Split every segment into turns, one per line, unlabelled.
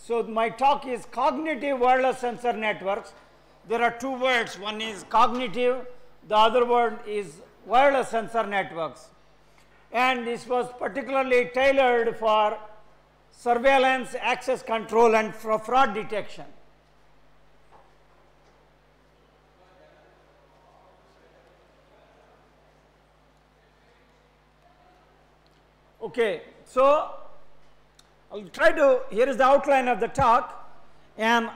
So my talk is cognitive wireless sensor networks. There are two words, one is cognitive, the other word is wireless sensor networks. And this was particularly tailored for surveillance, access control and for fraud detection. Okay, so I'll try to, here is the outline of the talk, and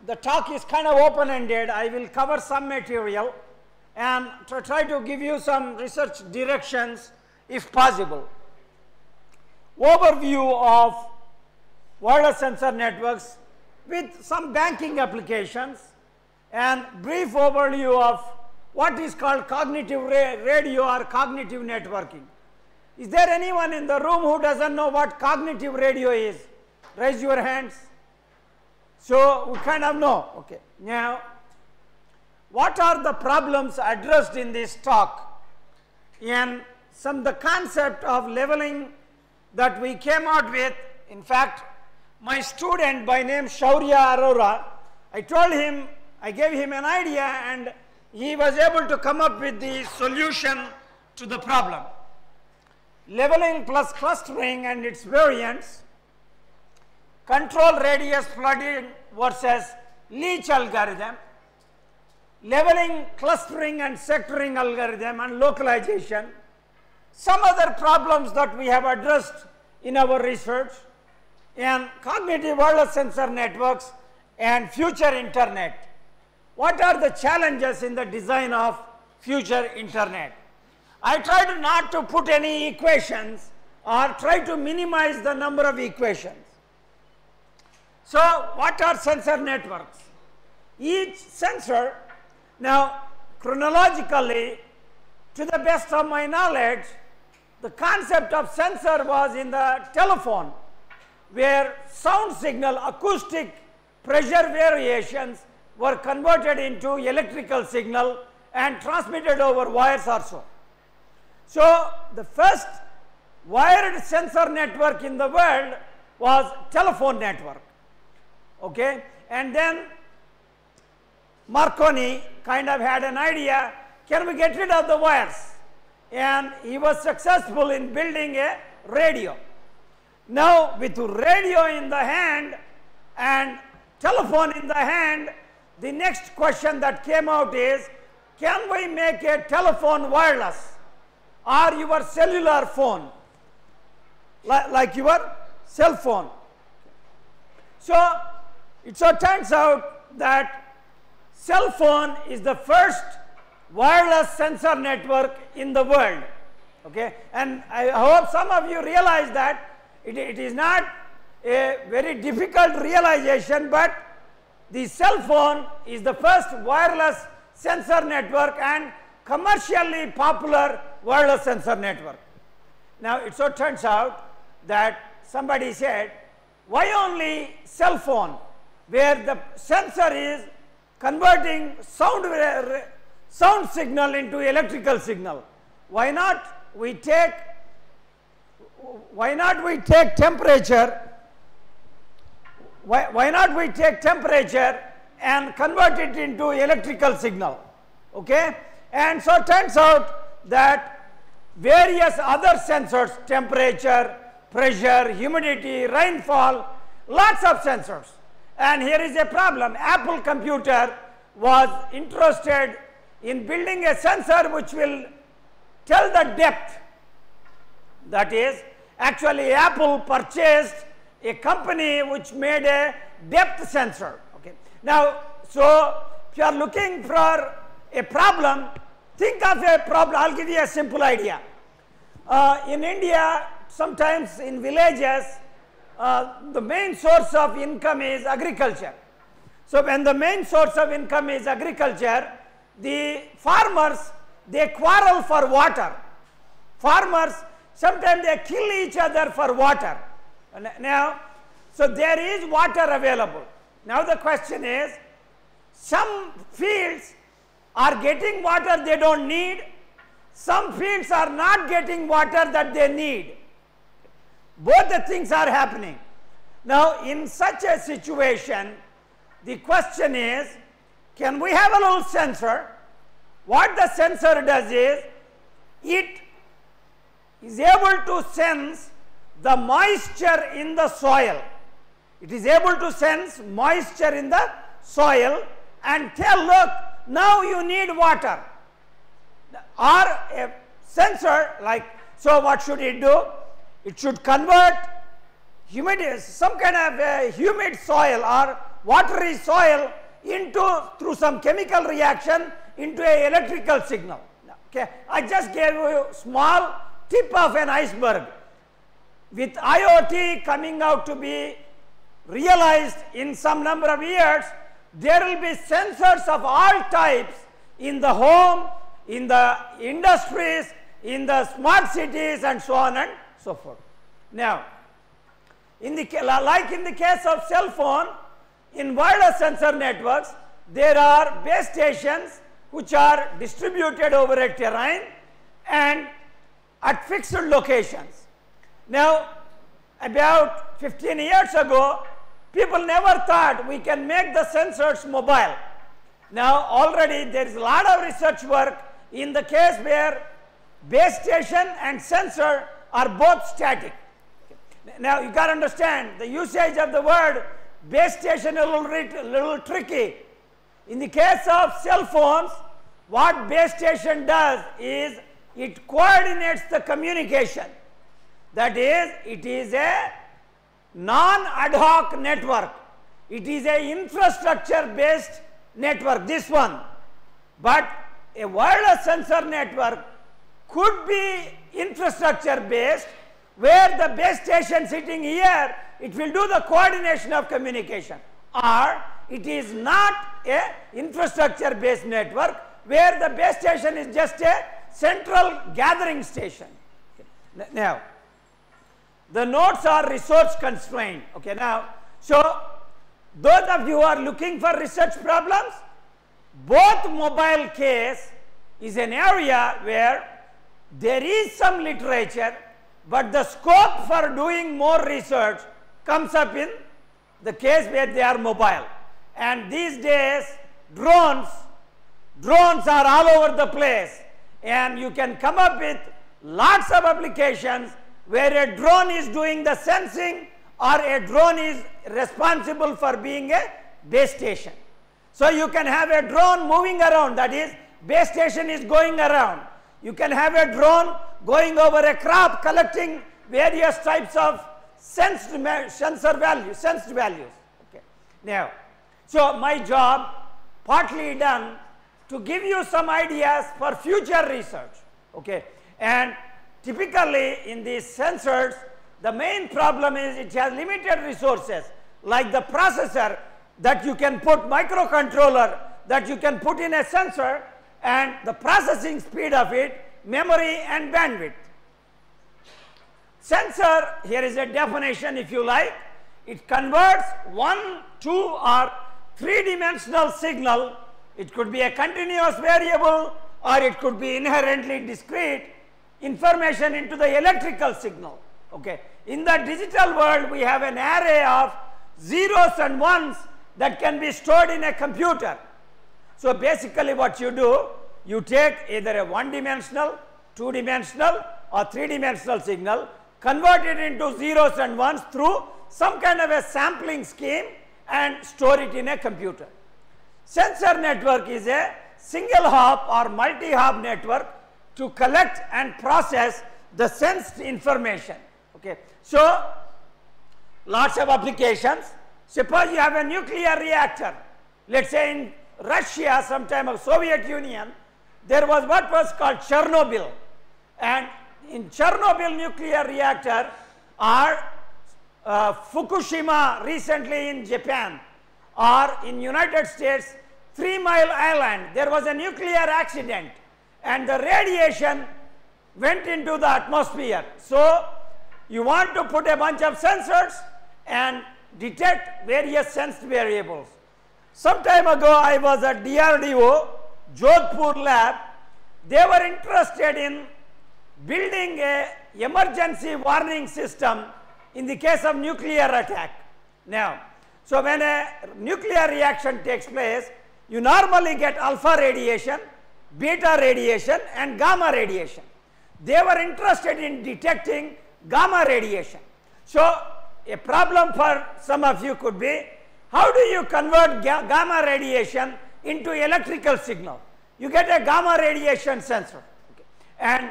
the talk is kind of open-ended. I will cover some material and try to give you some research directions if possible. Overview of wireless sensor networks with some banking applications and brief overview of what is called cognitive radio or cognitive networking. Is there anyone in the room who doesn't know what cognitive radio is? Raise your hands. So we kind of know. Okay. Now, what are the problems addressed in this talk? And the concept of leveling that we came out with, in fact, my student by name Shaurya Arora, I gave him an idea and he was able to come up with the solution to the problem. Leveling plus clustering and its variants, control radius flooding versus leach algorithm, leveling, clustering and sectoring algorithm and localization, some other problems that we have addressed in our research, and cognitive wireless sensor networks and future internet. What are the challenges in the design of future internet? I tried not to put any equations or try to minimize the number of equations. So what are sensor networks? Each sensor, now chronologically, to the best of my knowledge, the concept of sensor was in the telephone, where sound signal, acoustic pressure variations were converted into electrical signal and transmitted over wires or so. So the first wired sensor network in the world was telephone network. Okay, and then Marconi kind of had an idea, can we get rid of the wires? And he was successful in building a radio. Now with radio in the hand and telephone in the hand, the next question that came out is, can we make a telephone wireless or your cellular phone, like your cell phone? So it turns out that cell phone is the first wireless sensor network in the world. Okay, and I hope some of you realize that it is not a very difficult realization, but the cell phone is the first wireless sensor network and commercially popular wireless sensor network. Now it turns out that somebody said, why only cell phone, where the sensor is converting sound signal into electrical signal? Why not we take temperature? Why not we take temperature and convert it into electrical signal? Okay, and so it turns out that various other sensors, temperature, pressure, humidity, rainfall, lots of sensors. And here is a problem. Apple computer was interested in building a sensor which will tell the depth. That is, actually Apple purchased a company which made a depth sensor. Okay. Now, so if you are looking for a problem, think of a problem. I'll give you a simple idea. In India, sometimes in villages, the main source of income is agriculture. So when the main source of income is agriculture, the farmers, they quarrel for water. Farmers, sometimes they kill each other for water. Now, so there is water available. Now the question is, some fields are getting water they don't need, some fields are not getting water that they need. Both the things are happening. Now, in such a situation, the question is, can we have a little sensor? What the sensor does is, it is able to sense the moisture in the soil. It is able to sense moisture in the soil and tell, look, now you need water. Or a sensor like, so what should it do? It should convert humidity, some kind of a humid soil or watery soil into, through some chemical reaction, into an electrical signal. Okay, I just gave you a small tip of an iceberg. With IoT coming out to be realized in some number of years, there will be sensors of all types in the home, in the industries, in the smart cities, and so on and so forth. Now, like in the case of cell phone, in wireless sensor networks, there are base stations which are distributed over a terrain and at fixed locations. Now, about 15 years ago, people never thought we can make the sensors mobile. Now, already there is a lot of research work in the case where base station and sensor are both static. Now, you got to understand the usage of the word base station is a little tricky. In the case of cell phones, what base station does is it coordinates the communication. That is, it is a non-ad hoc network. It is a infrastructure based network, this one. But a wireless sensor network could be infrastructure based, where the base station sitting here, it will do the coordination of communication. Or it is not a infrastructure based network, where the base station is just a central gathering station. Okay. Now, the nodes are resource constrained. Okay, now, so those of you who are looking for research problems, both mobile case is an area where there is some literature, but the scope for doing more research comes up in the case where they are mobile. And these days, drones are all over the place, and you can come up with lots of applications where a drone is doing the sensing or a drone is responsible for being a base station. So you can have a drone moving around, that is, base station is going around. You can have a drone going over a crop collecting various types of sensed values. Okay. Now, so my job partly done to give you some ideas for future research. Okay. And typically in these sensors, the main problem is it has limited resources, like the processor that you can put, microcontroller that you can put in a sensor, and the processing speed of it, memory and bandwidth. Sensor, here is a definition if you like. It converts 1, 2 or 3-dimensional signal. It could be a continuous variable or it could be inherently discrete information into the electrical signal. Okay. In the digital world, we have an array of zeros and ones that can be stored in a computer. So basically what you do, you take either a 1-dimensional, 2-dimensional or 3-dimensional signal, convert it into zeros and ones through some kind of a sampling scheme and store it in a computer. Sensor network is a single hop or multi-hop network to collect and process the sensed information. Okay. So lots of applications. Suppose you have a nuclear reactor. Let's say in Russia, sometime of Soviet Union, there was what was called Chernobyl. And in Chernobyl nuclear reactor or Fukushima recently in Japan or in United States, 3 Mile Island, there was a nuclear accident and the radiation went into the atmosphere. So you want to put a bunch of sensors and detect various sensed variables. Some time ago, I was at DRDO, Jodhpur lab. They were interested in building a emergency warning system in the case of nuclear attack. Now, so when a nuclear reaction takes place, you normally get alpha radiation, beta radiation and gamma radiation. They were interested in detecting gamma radiation. So, a problem for some of you could be, how do you convert gamma radiation into electrical signal? You get a gamma radiation sensor. Okay. And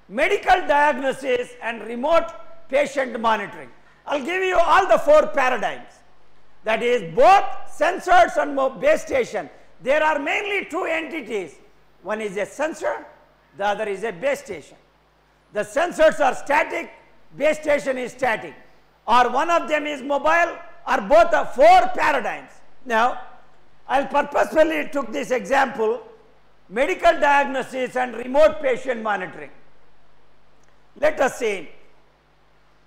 medical diagnosis and remote patient monitoring. I will give you all the 4 paradigms. That is, both sensors and base station, there are mainly 2 entities. One is a sensor, the other is a base station. The sensors are static, base station is static, or one of them is mobile, or both are 4 paradigms. Now, I purposefully took this example, medical diagnosis and remote patient monitoring. Let us say,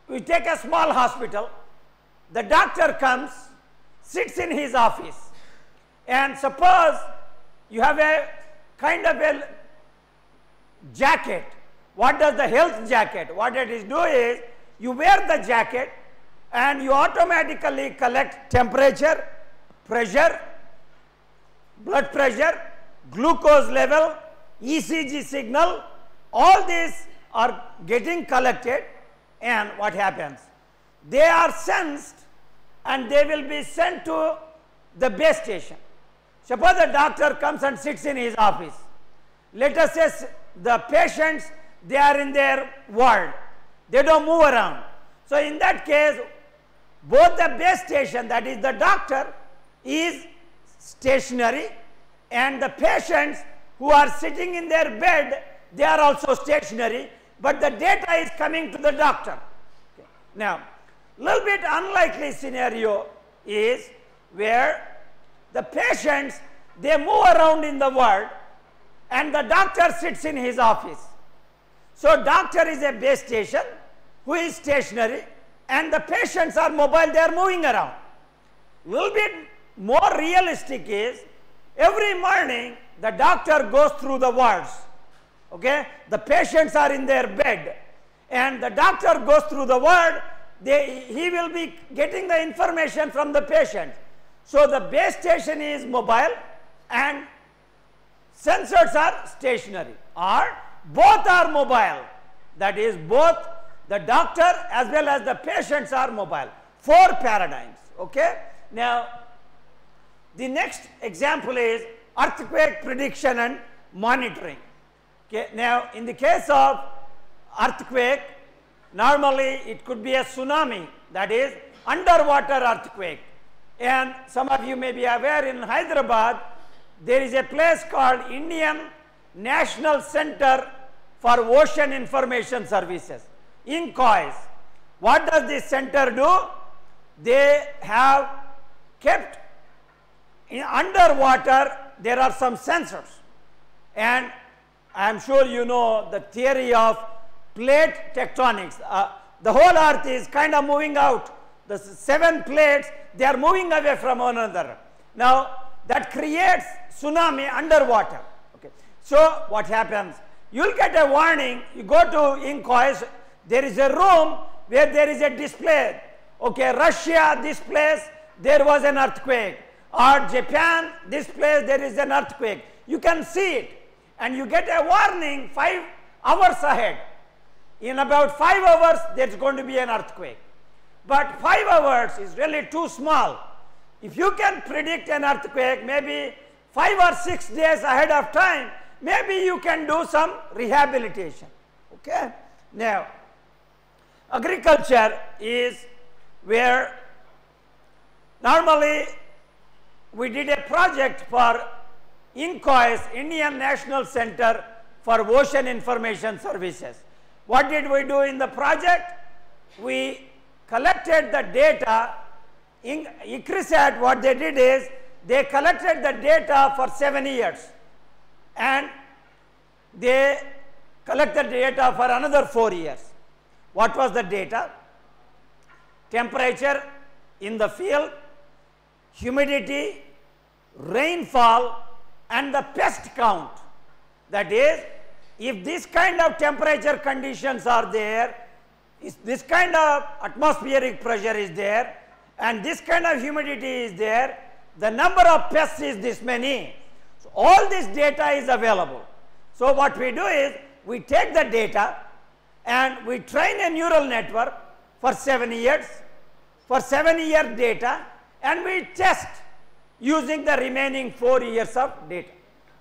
we take a small hospital, the doctor comes, sits in his office, and suppose you have a kind of a jacket. What does the health jacket? What it is do is, you wear the jacket and you automatically collect temperature, pressure, blood pressure, glucose level, ECG signal, all these are getting collected, and what happens? They are sensed and they will be sent to the base station. Suppose the doctor comes and sits in his office. Let us say the patients, they are in their ward. They don't move around. So in that case, both the base station, that is the doctor, is stationary, and the patients who are sitting in their bed, they are also stationary, but the data is coming to the doctor. Okay. Now, little bit unlikely scenario is where the patients, they move around in the world and the doctor sits in his office. So doctor is a base station who is stationary, and the patients are mobile, they are moving around. Little bit more realistic is, every morning the doctor goes through the wards. Okay? The patients are in their bed and the doctor goes through the ward. He will be getting the information from the patient. So the base station is mobile and sensors are stationary, or both are mobile. That is, both the doctor as well as the patients are mobile. 4 paradigms. Okay? Now, the next example is earthquake prediction and monitoring. Okay. Now, in the case of earthquake, normally it could be a tsunami, that is underwater earthquake. And some of you may be aware, in Hyderabad, there is a place called Indian National Center for Ocean Information Services, INCOIS. What does this center do? They have kept underwater, there are some sensors, and I am sure you know the theory of plate tectonics. The whole earth is kind of moving out. The 7 plates, they are moving away from one another. Now, that creates tsunami underwater. Okay. So, what happens? You will get a warning. You go to INCOIS, there is a room where there is a display. Okay, Russia, this place, there was an earthquake. Or Japan, this place, there is an earthquake. You can see it. And you get a warning 5 hours ahead. In about 5 hours, there is going to be an earthquake. But 5 hours is really too small. If you can predict an earthquake, maybe 5 or 6 days ahead of time, maybe you can do some rehabilitation. Okay? Now, agriculture is where normally we did a project for INCOIS, Indian National Center for Ocean Information Services. What did we do in the project? We collected the data. ICRISAT, what they did is, they collected the data for 7 years and they collected data for another 4 years. What was the data? Temperature in the field, humidity, rainfall, and the pest count. That is, if this kind of temperature conditions are there, if this kind of atmospheric pressure is there, and this kind of humidity is there, the number of pests is this many. So all this data is available. So what we do is, we take the data and we train a neural network for 7 years, for 7-year data, and we test using the remaining 4 years of data.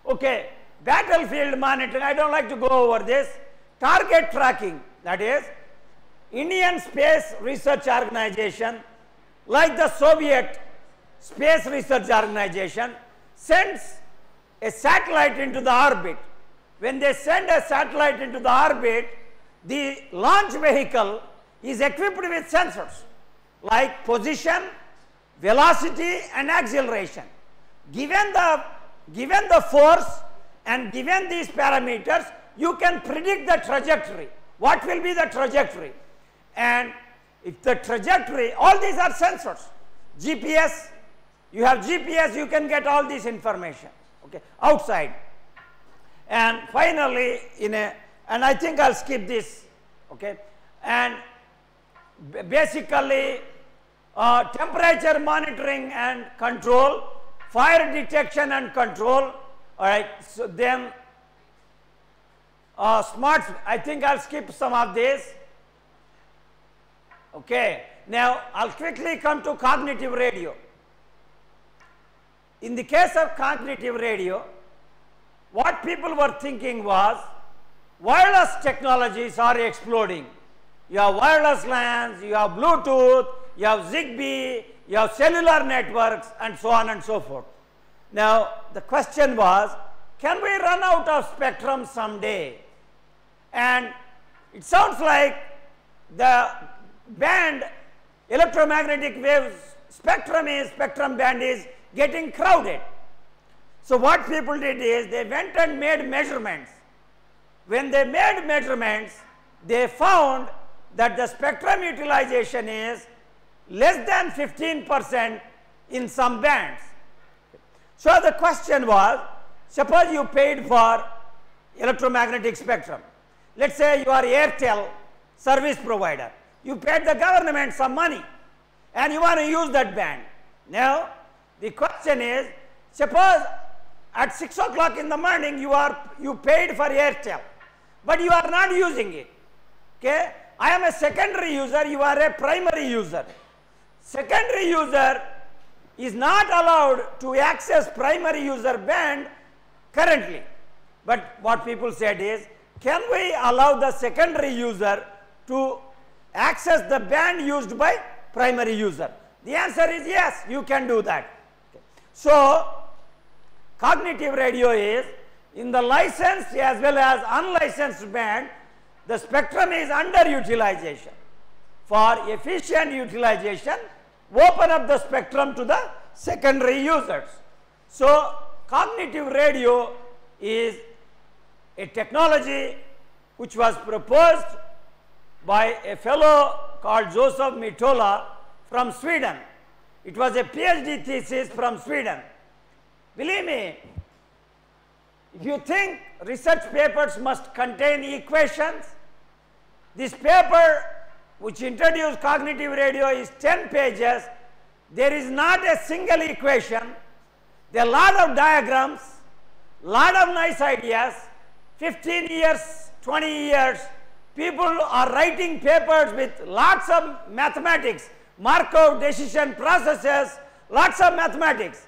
Okay, battlefield monitoring, I don't like to go over this. Target tracking, that is, Indian Space Research Organization, like the Soviet Space Research Organization, sends a satellite into the orbit. When they send a satellite into the orbit, the launch vehicle is equipped with sensors like position, velocity and acceleration. Given the force and given these parameters, you can predict the trajectory. What will be the trajectory? And if the trajectory, all these are sensors. GPS, you have GPS, you can get all this information, okay, outside. And finally, and I think I'll skip this, okay, and basically temperature monitoring and control, fire detection and control, all right. So then smart, I think I'll skip some of this. Okay, now I'll quickly come to cognitive radio. In the case of cognitive radio, what people were thinking was, wireless technologies are exploding. You have wireless LANs, you have Bluetooth, you have Zigbee, you have cellular networks, and so on and so forth. Now, the question was, can we run out of spectrum someday? And it sounds like the band, electromagnetic waves spectrum band is getting crowded. So what people did is, they went and made measurements. When they made measurements, they found that the spectrum utilization is less than 15% in some bands. So the question was, suppose you paid for electromagnetic spectrum. Let's say you are Airtel service provider. You paid the government some money and you want to use that band. Now, the question is, suppose at 6 o'clock in the morning you paid for Airtel, but you are not using it. Okay? I am a secondary user, you are a primary user. Secondary user is not allowed to access primary user band currently. But what people said is, can we allow the secondary user to access the band used by primary user? The answer is yes, you can do that. Okay. So, cognitive radio is, in the licensed as well as unlicensed band, the spectrum is underutilization. For efficient utilization, open up the spectrum to the secondary users. So, cognitive radio is a technology which was proposed by a fellow called Joseph Mitola from Sweden. It was a PhD thesis from Sweden. Believe me, if you think research papers must contain equations, this paper which introduced cognitive radio is 10 pages. There is not a single equation. There are a lot of diagrams, lot of nice ideas. 15 years, 20 years, people are writing papers with lots of mathematics, Markov decision processes, lots of mathematics.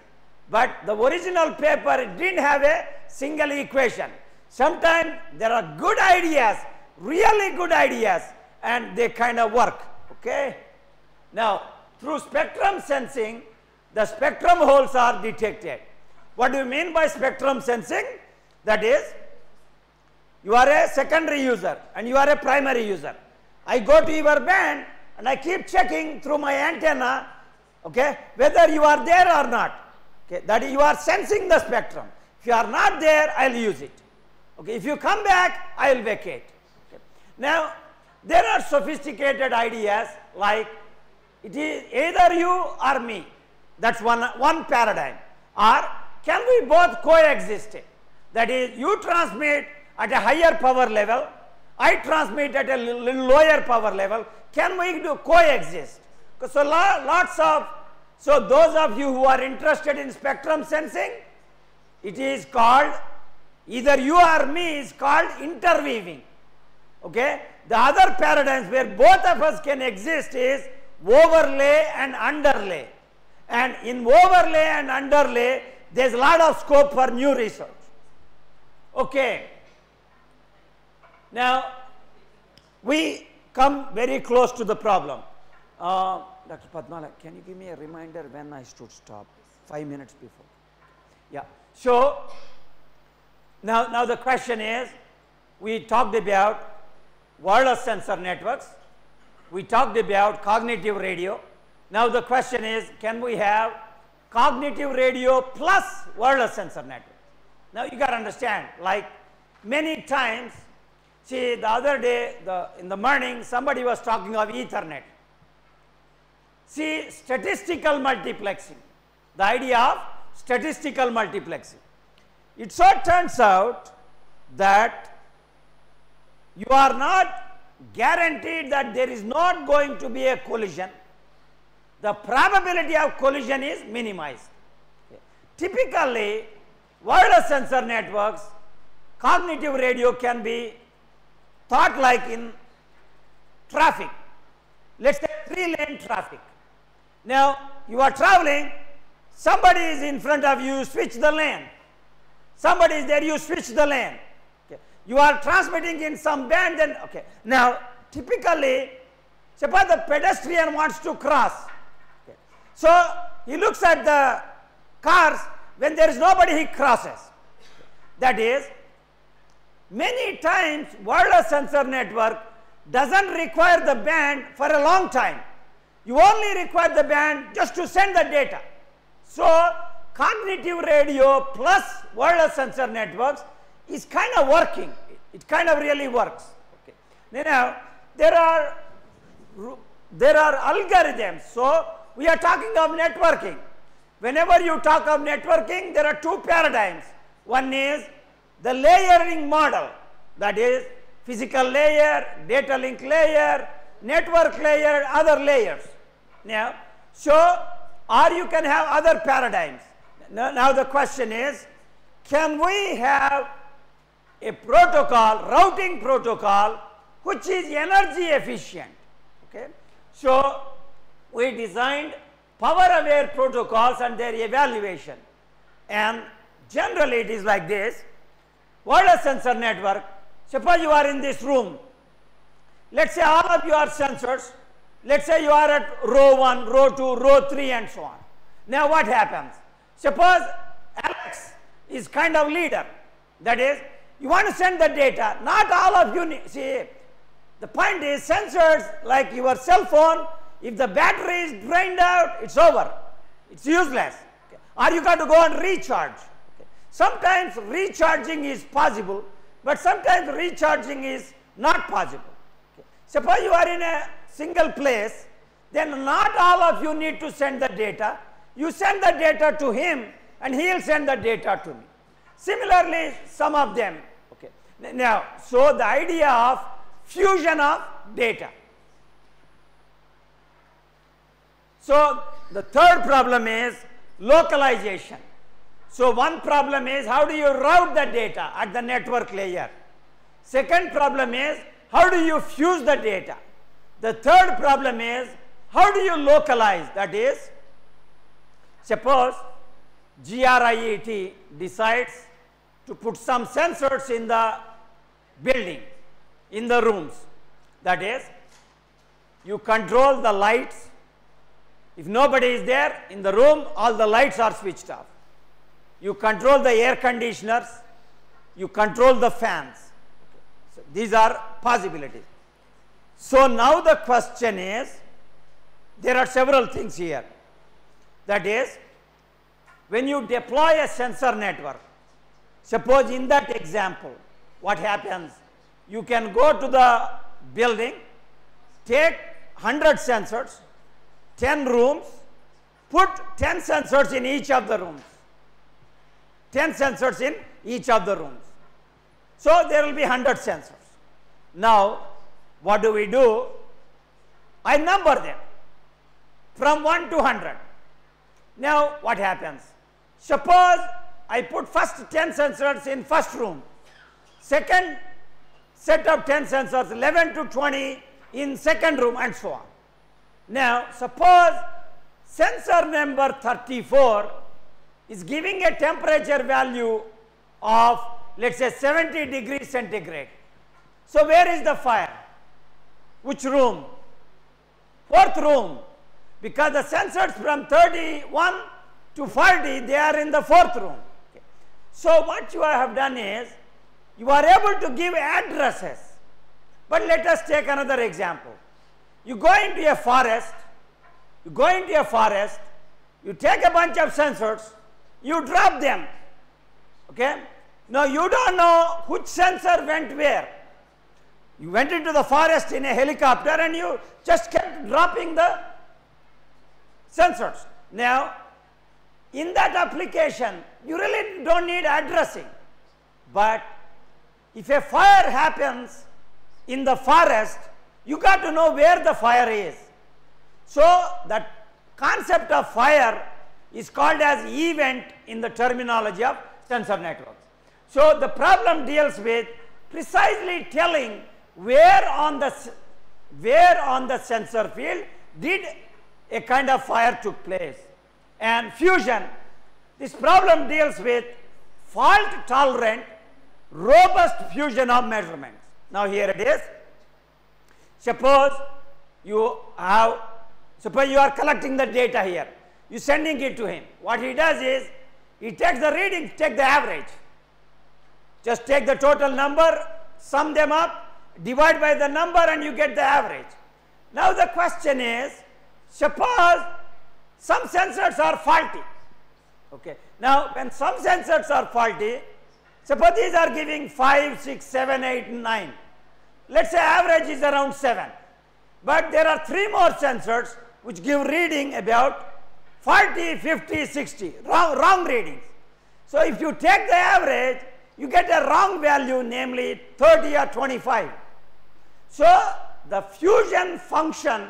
But the original paper didn't have a single equation. Sometimes there are good ideas, really good ideas, and they kind of work. Okay? Now, through spectrum sensing, the spectrum holes are detected. What do you mean by spectrum sensing? That is, you are a secondary user and you are a primary user. I go to your band and I keep checking through my antenna, okay, whether you are there or not. Okay, that is, you are sensing the spectrum. If you are not there, I will use it. Okay, if you come back, I will vacate. Okay. Now, there are sophisticated ideas like, it is either you or me. That's one paradigm. Or can we both coexist? That is, you transmit at a higher power level, I transmit at a little lower power level. Can we coexist? So lots of, so those of you who are interested in spectrum sensing, it is called, either you or me, is called interweaving. Okay? The other paradigms where both of us can exist is overlay and underlay. And in overlay and underlay, there is a lot of scope for new research. Okay. Now, we come very close to the problem. Dr. Padmala, can you give me a reminder when I should stop? 5 minutes before. Yeah. So, now the question is, we talked about wireless sensor networks. We talked about cognitive radio. Now the question is, can we have cognitive radio plus wireless sensor network? Now you got to understand, like many times, see the other day, in the morning, somebody was talking of Ethernet. See, statistical multiplexing, the idea of statistical multiplexing. It so turns out that you are not guaranteed that there is not going to be a collision. The probability of collision is minimized. Okay. Typically, wireless sensor networks, cognitive radio can be thought like in traffic. Let's say 3-lane traffic. Now, you are traveling, somebody is in front of you, switch the lane. Somebody is there, you switch the lane. Okay. You are transmitting in some band, then, okay. Now, typically, suppose the pedestrian wants to cross. Okay. So, he looks at the cars, when there is nobody, he crosses. That is, many times wireless sensor network doesn't require the band for a long time. You only require the band just to send the data. So, cognitive radio plus wireless sensor networks is kind of working. It kind of really works. Okay. Now, there are algorithms. So, we are talking of networking. Whenever you talk of networking, there are two paradigms. One is the layering model, that is physical layer, data link layer, network layer, other layers. Now, so, or you can have other paradigms. Now the question is, can we have a protocol, routing protocol, which is energy efficient? Okay. So, we designed power-aware protocols and their evaluation. And generally it is like this. Wireless sensor network, suppose you are in this room. Let's say all of you are sensors. Let's say you are at row 1, row 2, row 3 and so on. Now what happens? Suppose Alex is kind of leader. That is, you want to send the data. Not all of you need. See, the point is sensors like your cell phone, if the battery is drained out, it's over. It's useless. Okay. Or you got to go and recharge. Okay. Sometimes recharging is possible, but sometimes recharging is not possible. Okay. Suppose you are in a single place, then not all of you need to send the data. You send the data to him and he will send the data to me. Similarly, some of them. Okay. Now, so the idea of fusion of data. So, the third problem is localization. So, one problem is how do you route the data at the network layer. Second problem is how do you fuse the data. The third problem is how do you localize, that is, suppose GRIET decides to put some sensors in the building, in the rooms. That is, you control the lights. If nobody is there in the room, all the lights are switched off. You control the air conditioners, you control the fans. So these are possibilities. So now the question is, there are several things here. That is, when you deploy a sensor network, suppose in that example, what happens? You can go to the building, take 100 sensors, 10 rooms, put 10 sensors in each of the rooms. 10 sensors in each of the rooms. So there will be 100 sensors. Now, what do? I number them. from 1 to 100. Now what happens? Suppose I put first 10 sensors in first room, second set of 10 sensors 11 to 20 in second room, and so on. Now suppose sensor number 34 is giving a temperature value of, let us say, 70 degrees centigrade. So where is the fire? Which room? Fourth room, because the sensors from 31 to 40, they are in the fourth room. Okay. So what you have done is, you are able to give addresses. But let us take another example. You go into a forest, you take a bunch of sensors, you drop them. Okay? Now you don't know which sensor went where. You went into the forest in a helicopter and you just kept dropping the sensors. Now, in that application, you really don't need addressing. But if a fire happens in the forest, you got to know where the fire is. So, that concept of fire is called as event in the terminology of sensor networks. So, the problem deals with precisely telling where on the sensor field did a kind of fire took place. And fusion, this problem deals with fault tolerant, robust fusion of measurements. Now here it is. Suppose you are collecting the data here. You are sending it to him. What he does is, he takes the reading, take the average. Just take the total number, sum them up, divide by the number, and you get the average. Now the question is, suppose some sensors are faulty. Okay. Now when some sensors are faulty, suppose these are giving 5, 6, 7, 8, and 9. Let's say average is around 7. But there are 3 more sensors which give reading about 40, 50, 60, wrong readings. So if you take the average, you get a wrong value, namely 30 or 25. So the fusion function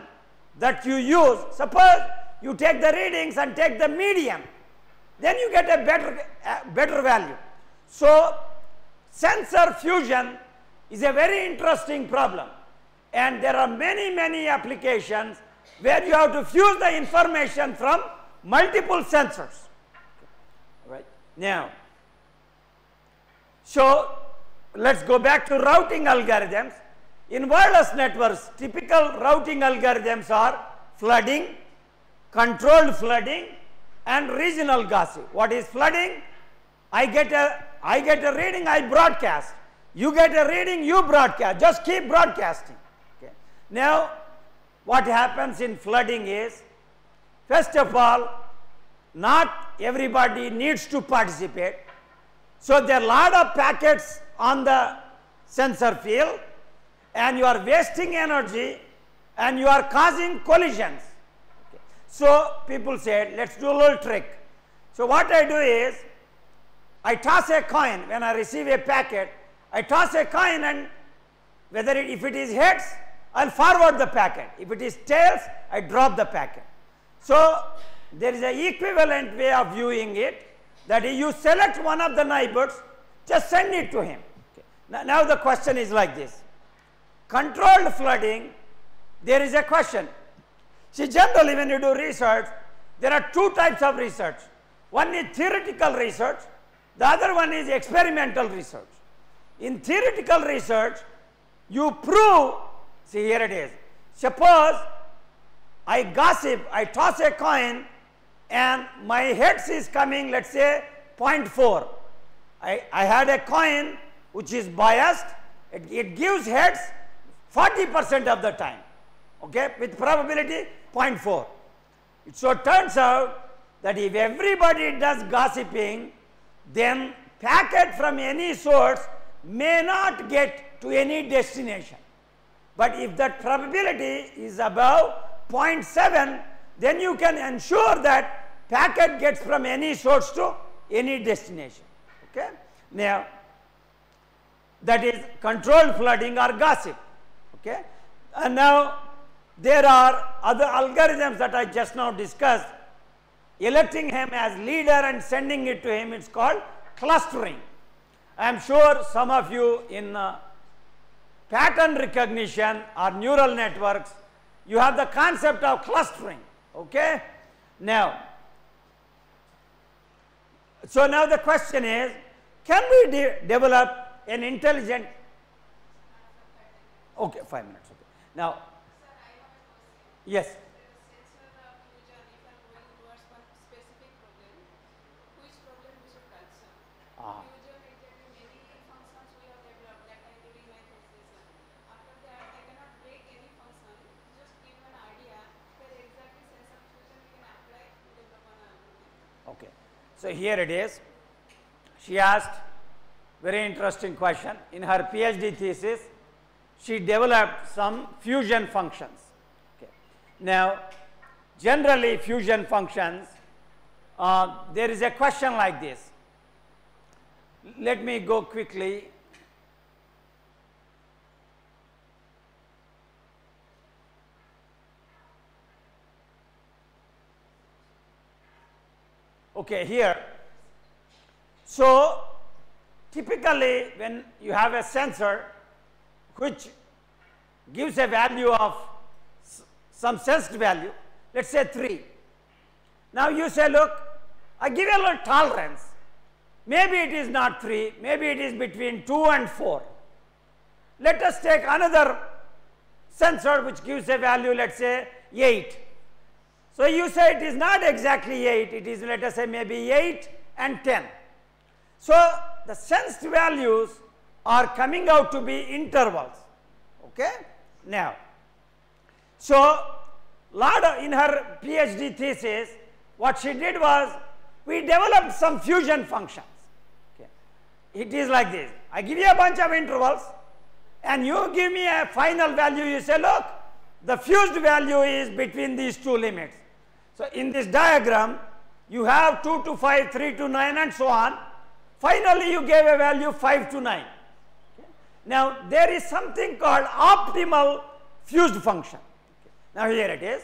that you use, suppose you take the readings and take the median, then you get a better value. So sensor fusion is a very interesting problem, and there are many applications where you have to fuse the information from multiple sensors. Right. Now, so let's go back to routing algorithms. In wireless networks, typical routing algorithms are flooding, controlled flooding, and regional gossip. What is flooding? I get a reading, I broadcast. You get a reading, you broadcast. Just keep broadcasting. Okay. Now, what happens in flooding is, first of all, not everybody needs to participate. So there are a lot of packets on the sensor field, and you are wasting energy and you are causing collisions. Okay. So people said, let's do a little trick. So what I do is, I toss a coin. When I receive a packet, I toss a coin, and if it is heads, I'll forward the packet. If it is tails, I drop the packet. So there is an equivalent way of viewing it, that if you select one of the neighbors, just send it to him. Okay. Now the question is like this. Controlled flooding, there is a question. See, generally when you do research, there are 2 types of research. One is theoretical research, the other one is experimental research. In theoretical research, you prove, see here it is, suppose I gossip, I toss a coin, and my heads is coming, let's say 0.4. I had a coin which is biased, it gives heads 40% of the time, okay, with probability 0.4. So it turns out that if everybody does gossiping, then packet from any source may not get to any destination. But if that probability is above 0.7, then you can ensure that packet gets from any source to any destination. Okay? Now, that is controlled flooding or gossip. Okay? And now, there are other algorithms that I just now discussed. Electing him as leader and sending it to him, it's called clustering. I am sure some of you in pattern recognition or neural networks, you have the concept of clustering. Okay? Now, so now the question is, can we develop an intelligent, okay, 5 minutes, okay. Now, yes. Okay. So here it is. She asked very interesting question. In her PhD thesis, she developed some fusion functions. Okay. Now, generally fusion functions, there is a question like this. Let me go quickly. Okay, here. So, typically when you have a sensor which gives a value of some sensed value, let us say 3. Now you say, look, I give a little tolerance. Maybe it is not 3, maybe it is between 2 and 4. Let us take another sensor which gives a value, let us say 8. So you say it is not exactly 8, it is, let us say, maybe 8 and 10. So the sensed values are coming out to be intervals. Okay? Now, so in her PhD thesis, what she did was, we developed some fusion functions. Okay? It is like this. I give you a bunch of intervals and you give me a final value. You say, look, the fused value is between these two limits. So in this diagram, you have 2 to 5, 3 to 9 and so on. Finally, you gave a value 5 to 9. Okay? Now, there is something called optimal fused function. Okay. Now, here it is.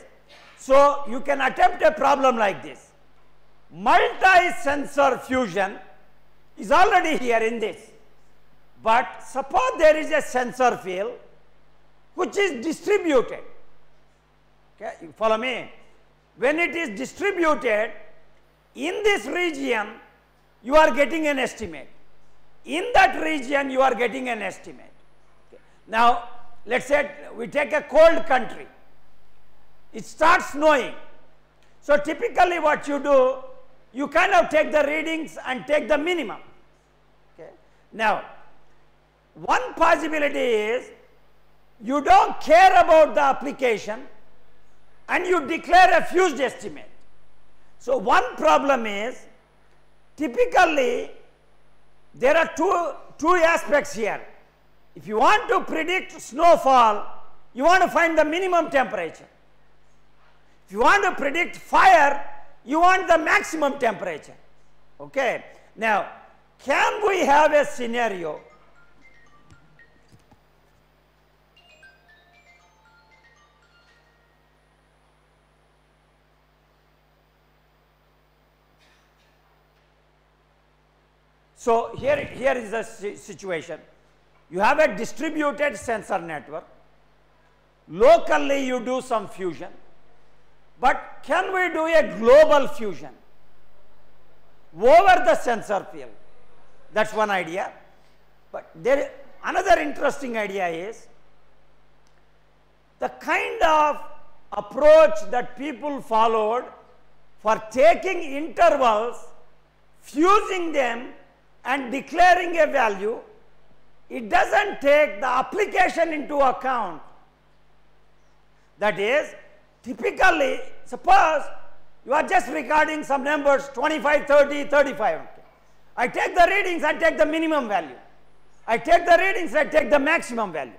So, you can attempt a problem like this. Multi-sensor fusion is already here in this. But suppose there is a sensor field which is distributed. Okay, you follow me? When it is distributed, in this region, you are getting an estimate. In that region, you are getting an estimate. Okay. Now, let us say we take a cold country. It starts snowing. So, typically what you do, you kind of take the readings and take the minimum. Okay. Now, one possibility is you do not care about the application and you declare a fused estimate. So, one problem is, typically there are two aspects here. If you want to predict snowfall, you want to find the minimum temperature. If you want to predict fire, you want the maximum temperature. Okay. Now, can we have a scenario so here is the situation. You have a distributed sensor network. Locally you do some fusion. But can we do a global fusion over the sensor field? That is one idea. But there another interesting idea is the kind of approach that people followed for taking intervals, fusing them and declaring a value. It does not take the application into account. That is, typically, suppose you are just recording some numbers 25, 30, 35. Okay. I take the readings, I take the minimum value. I take the readings, I take the maximum value.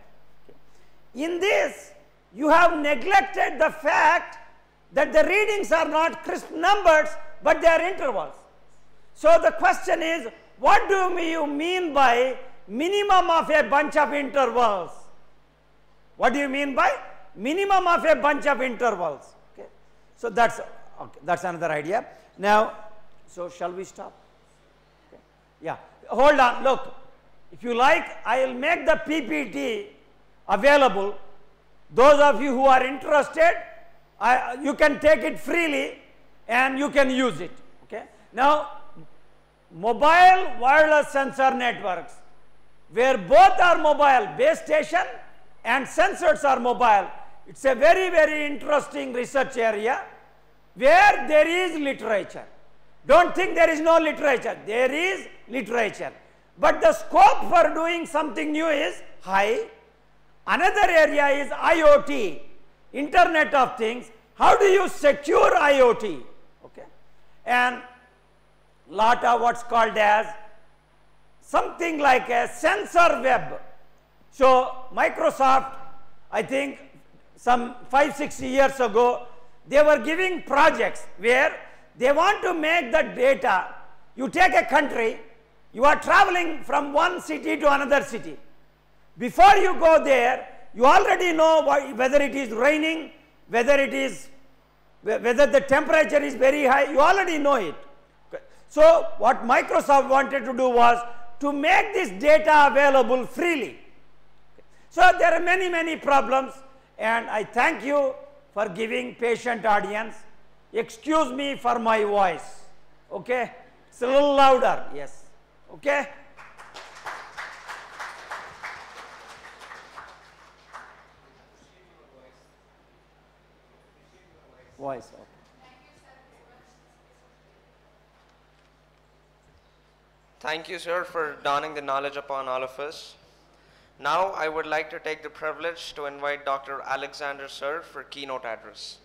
Okay. In this, you have neglected the fact that the readings are not crisp numbers, but they are intervals. So the question is, what do you mean by minimum of a bunch of intervals? What do you mean by minimum of a bunch of intervals. Okay. So that's okay, that's another idea. Now, so shall we stop? Okay. Yeah, hold on. Look, if you like, I will make the PPT available. Those of you who are interested, you can take it freely and you can use it. Okay. Now, mobile wireless sensor networks, where both are mobile, base station and sensors are mobile. It's a very, very interesting research area where there is literature. Don't think there is no literature. There is literature. But the scope for doing something new is high. Another area is IoT, Internet of Things. How do you secure IoT? Okay. And lot of what's called as something like a sensor web. So Microsoft, I think some 5-6 years ago, they were giving projects where they want to make the data. You take a country, you are traveling from one city to another city. Before you go there, you already know whether it is raining, whether the temperature is very high, you already know it. Okay. So what Microsoft wanted to do was to make this data available freely. Okay. So there are many, many problems, and I thank you for giving patient audience. Excuse me for my voice. Okay, it's a little louder. Yes. Okay. Voice. Okay.
Thank you, sir, for dawning the knowledge upon all of us. Now, I would like to take the privilege to invite Dr. Alexander, sir, for keynote address.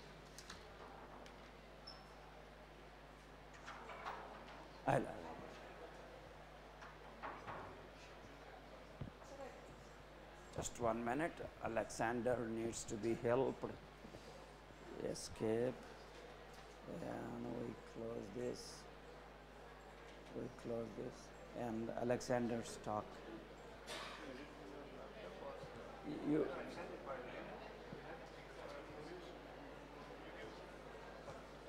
Just 1 minute. Alexander needs to be helped. Escape. And we close this. We close this. And Alexander's talk. You.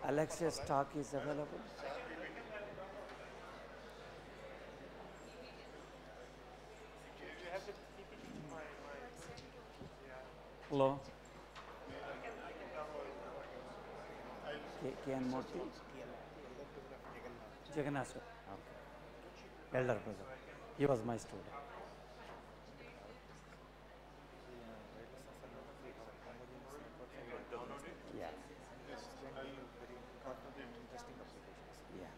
Alex's talk is available. Hello. K.N. Murthy? Jagannath. Okay. Elder brother. He was my student. Yeah. Yeah.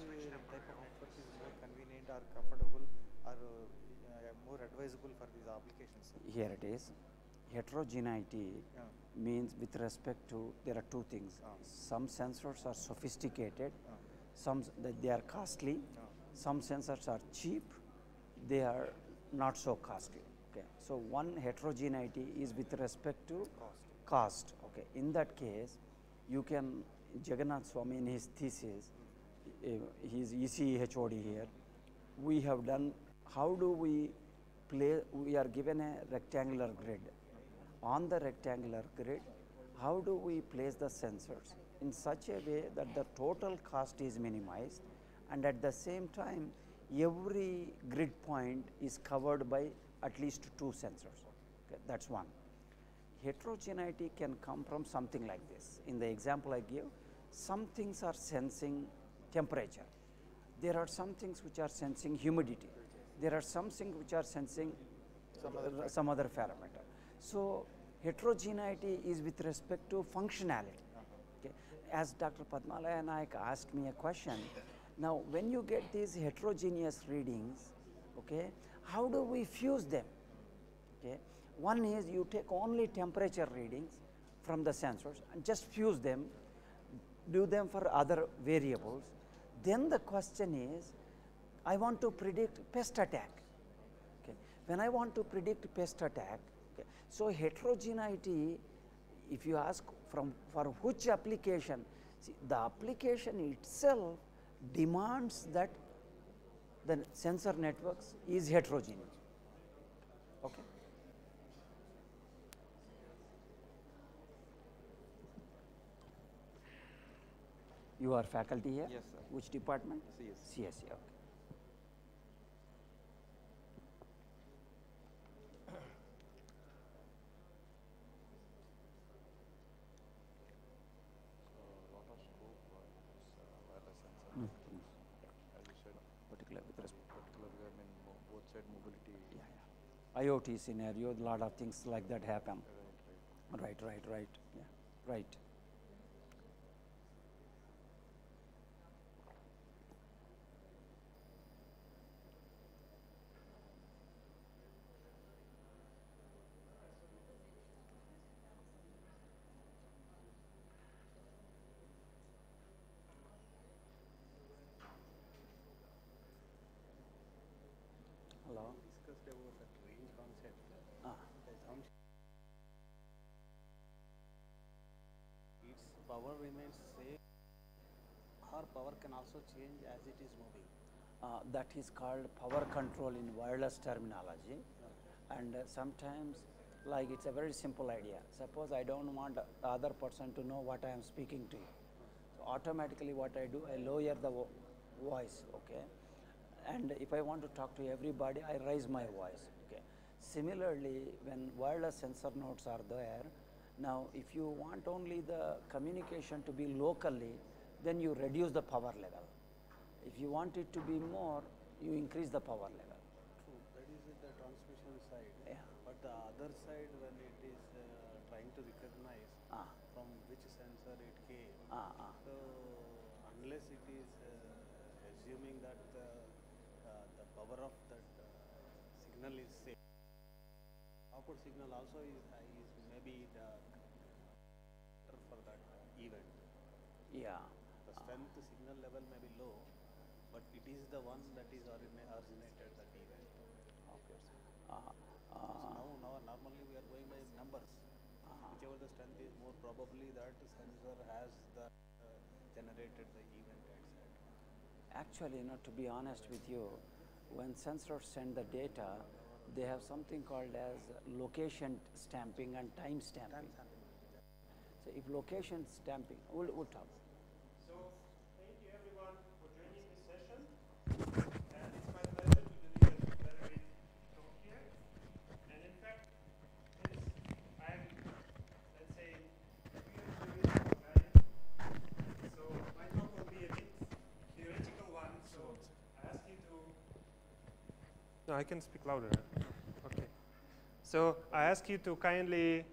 Which type of network is more convenient or comfortable or more advisable for these applications?
Here it is. Heterogeneity means with respect to, there are two things. Some sensors are sophisticated, some they are costly, some sensors are cheap, they are not so costly. Okay. So one heterogeneity is with respect to cost. Okay. In that case, you can, Jagannath Swami in his thesis, he is ECE HOD here, we have done, how do we we are given a rectangular grid. On the rectangular grid, how do we place the sensors in such a way that the total cost is minimized, and at the same time every grid point is covered by at least 2 sensors. Okay, that's one. Heterogeneity can come from something like this. In the example I give, some things are sensing temperature. There are some things which are sensing humidity. There are some things which are sensing some other parameter. So heterogeneity is with respect to functionality. Okay. As Dr. Padmalaya Naik asked me a question, now when you get these heterogeneous readings, okay, how do we fuse them? Okay. One is you take only temperature readings from the sensors and just fuse them, do them for other variables. Then the question is, I want to predict pest attack. Okay. When I want to predict pest attack, okay, so heterogeneity, if you ask for which application, see, the application itself demands that the sensor networks is heterogeneous. Okay. You are faculty here?
Yes, sir.
Which department?
CSC.
CSC, okay.
Lot of scope for this wireless sensor, as you said,
Particular with respect.
particularly I mean both side mobility.
Yeah, yeah. IoT scenario, a lot of things like that happen.
Right.
Right. Yeah, right. Hello.
Discussed about that range concept.
Ah.
The assumption its power remains same, or power can also change as it is moving.
That is called power control in wireless terminology. And sometimes, like it's a very simple idea. Suppose I don't want the other person to know what I am speaking to you. So automatically what I do, I lower the voice, okay? And if I want to talk to everybody, I raise my voice, okay? Similarly, when wireless sensor nodes are there, now if you want only the communication to be locally, then you reduce the power level. If you want it to be more, you increase the power level.
True, that is the transmission side.
Yeah.
But the other side, when it is trying to recognize from which sensor it came, so unless it is assuming that the power of that signal is same, output signal also is maybe the for that event.
Yeah.
The strength signal level may be low, but it is the one that is originated that event.
Okay.
So now normally we are going by numbers. Whichever the strength is more, probably that sensor has the generated the event, etc.
Actually, to be honest with you, when sensors send the data, they have something called as location stamping and time stamping. So if location stamping, we'll talk.
So, thank you everyone for joining this session. And it's my pleasure to deliver a very talk here. And in fact, since I'm, let's say, theoretical guy, so my talk will be a bit theoretical one. So I ask you to. No, I can speak louder. Okay. So I ask you to kindly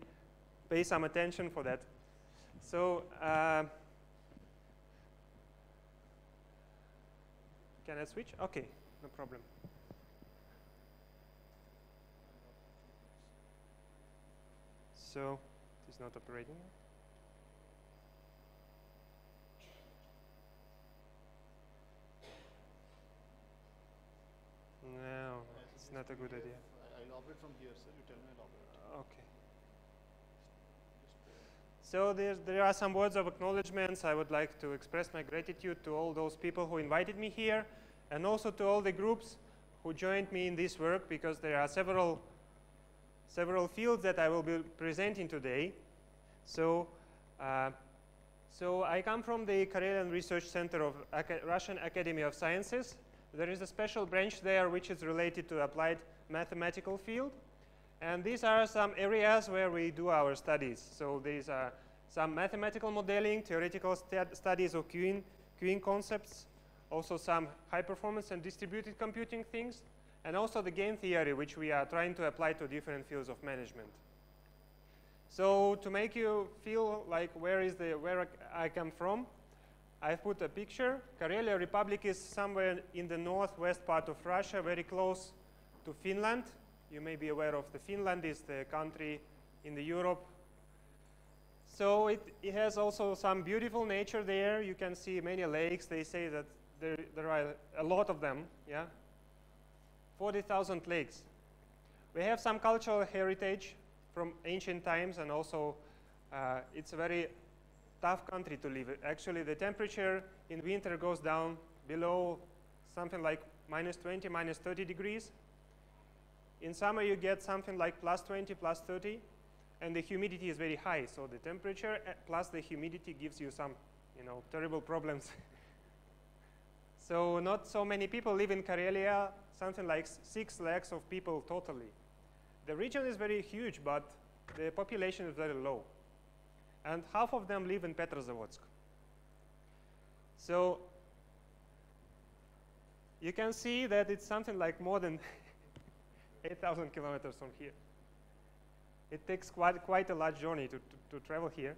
pay some attention for that. So, can I switch? Okay, no problem. So, it is not operating. No, it's not a good idea.
I'll operate from here, sir. You tell me I'll operate.
Okay. So there are some words of acknowledgements. I would like to express my gratitude to all those people who invited me here, and also to all the groups who joined me in this work, because there are several fields that I will be presenting today. So, so I come from the Karelian Research Center of Russian Academy of Sciences. There is a special branch there which is related to applied mathematical field. And these are some areas where we do our studies. So these are some mathematical modeling, theoretical studies of queuing concepts, also some high performance and distributed computing things, and also the game theory, which we are trying to apply to different fields of management. So to make you feel like where I come from, I've put a picture. Karelia Republic is somewhere in the northwest part of Russia, very close to Finland. You may be aware of Finland is the country in the Europe. So it has also some beautiful nature there. You can see many lakes. They say that there are a lot of them, yeah? 40,000 lakes. We have some cultural heritage from ancient times, and also it's a very tough country to live in. Actually, the temperature in winter goes down below something like -20, -30 degrees. In summer, you get something like +20, +30, and the humidity is very high. So the temperature plus the humidity gives you some terrible problems. So not so many people live in Karelia, something like 6 lakhs of people totally. The region is very huge, but the population is very low. And half of them live in Petrozavodsk. So you can see that it's something like more than 8,000 kilometers from here. It takes quite a large journey to travel here.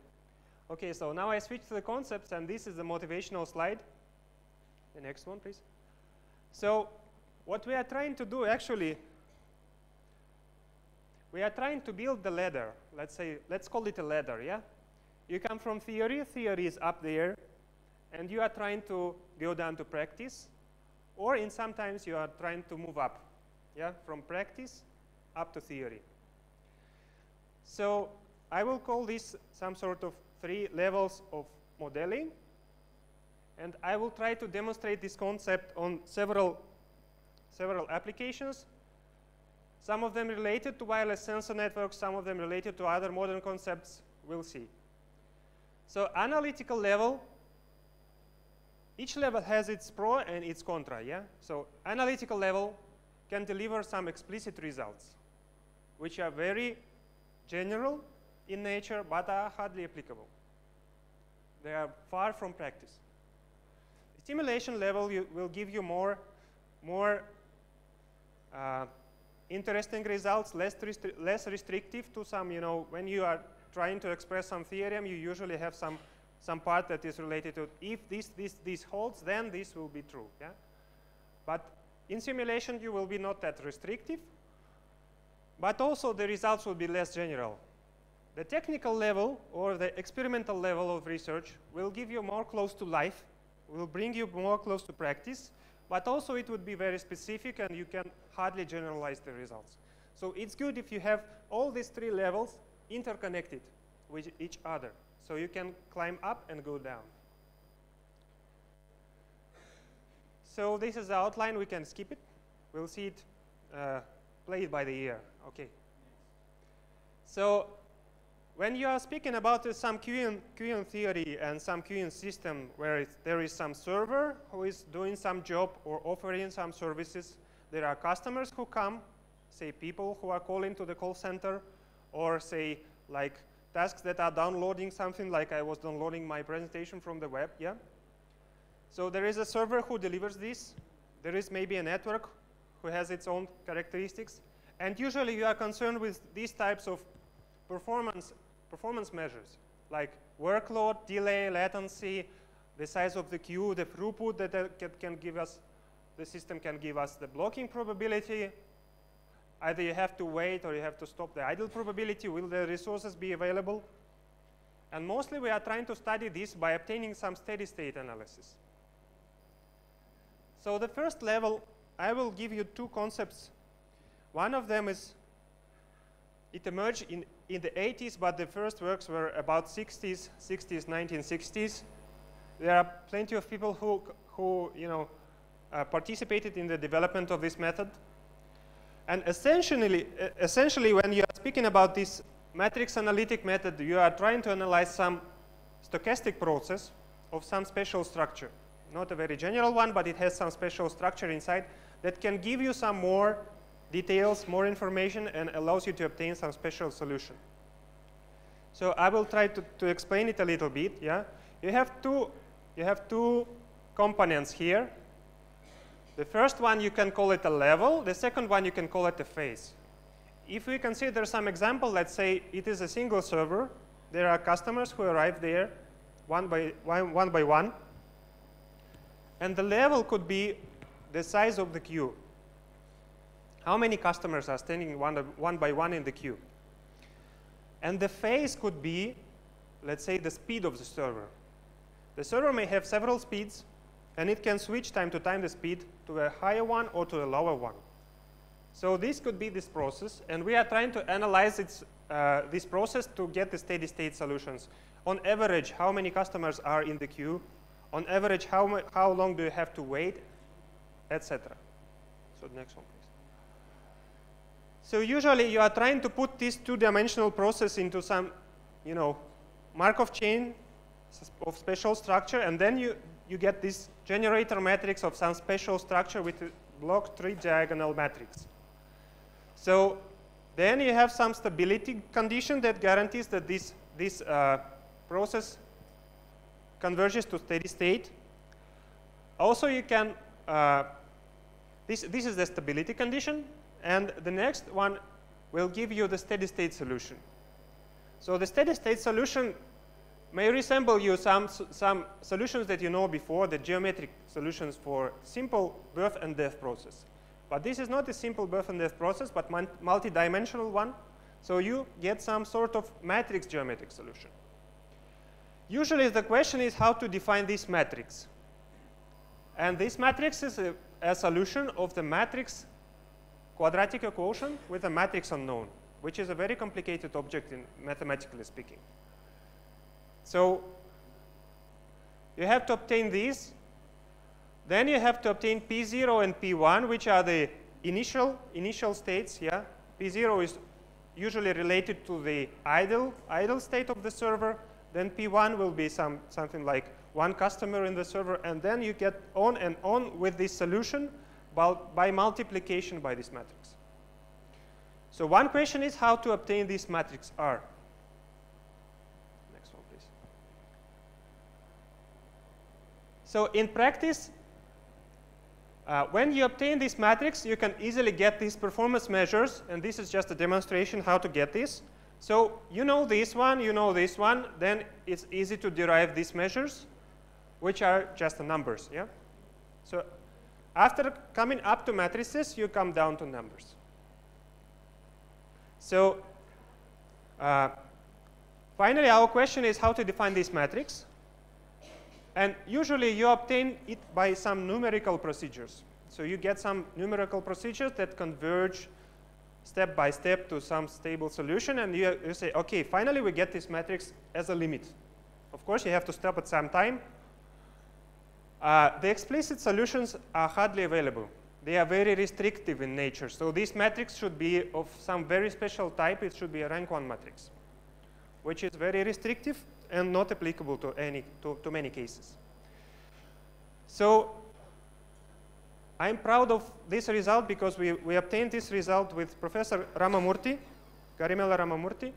Okay, so now I switch to the concepts, and this is the motivational slide. The next one, please. So what we are trying to do, actually, we are trying to build the ladder. Let's call it a ladder, yeah? You come from theory is up there, and you are trying to go down to practice, or sometimes you are trying to move up, yeah, from practice up to theory. So I will call this some sort of 3 levels of modeling, and I will try to demonstrate this concept on several applications. Some of them related to wireless sensor networks, some of them related to other modern concepts. We'll see. So analytical level, each level has its pro and its contra, yeah? So analytical level can deliver some explicit results, which are very general in nature, but are hardly applicable. They are far from practice. The simulation level will give you more interesting results, less restrictive to some, when you are trying to express some theorem, you usually have some part that is related to, if this holds, then this will be true, yeah? But in simulation, you will be not that restrictive, but also the results will be less general. The technical level or the experimental level of research will give you more close to life, will bring you more close to practice, but also it would be very specific and you can hardly generalize the results. So it's good if you have all these 3 levels interconnected with each other, so you can climb up and go down. So this is the outline. We can skip it. We'll see it played by the ear. Okay. So when you are speaking about some queuing theory and some queuing system where there is some server who is doing some job or offering some services, there are customers who come, say people who are calling to the call center, or say like tasks that are downloading something, like I was downloading my presentation from the web, yeah? So there is a server who delivers this. There is maybe a network who has its own characteristics. And usually you are concerned with these types of performance measures, like workload, delay, latency, the size of the queue, the throughput that can give us, the system can give us, the blocking probability. Either you have to wait or you have to stop the idle probability. Will the resources be available? And mostly we are trying to study this by obtaining some steady state analysis. So the first level, I will give you 2 concepts. One of them is, it emerged in the 80s, but the first works were about 60s, 1960s. There are plenty of people who participated in the development of this method. And essentially, when you are speaking about this matrix analytic method, you are trying to analyze some stochastic process of some special structure. Not a very general one, but it has some special structure inside that can give you some more details, more information, and allows you to obtain some special solution. So I will try to explain it a little bit, yeah? You have two components here. The first one, you can call it a level. The second one, you can call it a phase. If we consider some example, let's say it is a single server. There are customers who arrive there one by one. And the level could be the size of the queue. How many customers are standing one by one in the queue? And the phase could be, let's say, the speed of the server. The server may have several speeds, and it can switch time to time the speed to a higher one or to a lower one. So this could be this process, and we are trying to analyze this process to get the steady state solutions. On average, how many customers are in the queue? On average, how long do you have to wait, etc. So the next one, please. So usually you are trying to put this 2-dimensional process into some, Markov chain of special structure, and then you get this generator matrix of some special structure with a block 3 diagonal matrix. So then you have some stability condition that guarantees that this process converges to steady state. Also, you can, this is the stability condition, and the next one will give you the steady state solution. So the steady state solution may resemble you some solutions that you know before, the geometric solutions for simple birth and death process. But this is not a simple birth and death process, but multi-dimensional one. So you get some sort of matrix geometric solution. Usually the question is how to define this matrix. And this matrix is a solution of the matrix quadratic equation with a matrix unknown, which is a very complicated object in mathematically speaking. So you have to obtain these. Then you have to obtain P0 and P1, which are the initial states. Yeah, P0 is usually related to the idle state of the server. Then P1 will be something like one customer in the server, and then you get on and on with this solution by multiplication by this matrix. So one question is how to obtain this matrix R. Next one, please. So in practice, when you obtain this matrix, you can easily get these performance measures, and this is just a demonstration how to get this. So you know this one, then it's easy to derive these measures, which are just the numbers. Yeah. So after coming up to matrices, you come down to numbers. So finally, our question is how to define this matrix. And usually you obtain it by some numerical procedures. So you get some numerical procedures that converge step by step to some stable solution, and you say, okay, finally we get this matrix as a limit. Of course, you have to stop at some time. The explicit solutions are hardly available. They are very restrictive in nature. So this matrix should be of some very special type. It should be a rank 1 matrix, which is very restrictive and not applicable to many cases. So I'm proud of this result because we obtained this result with Professor Ramamurthy, Garimella Ramamurthy,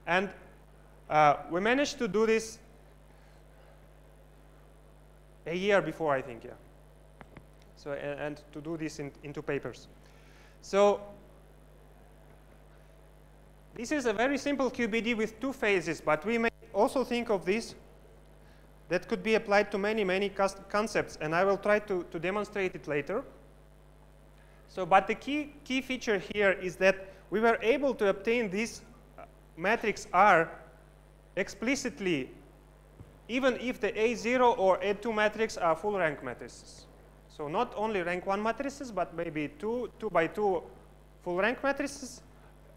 and we managed to do this a year before, I think, yeah. So and to do this into papers. So this is a very simple QBD with 2 phases, but we may also think of this that could be applied to many concepts, and I will try to demonstrate it later. So, but the key feature here is that we were able to obtain this matrix R explicitly, even if the A0 or A2 matrix are full rank matrices. So not only rank 1 matrices, but maybe 2 by 2 full rank matrices,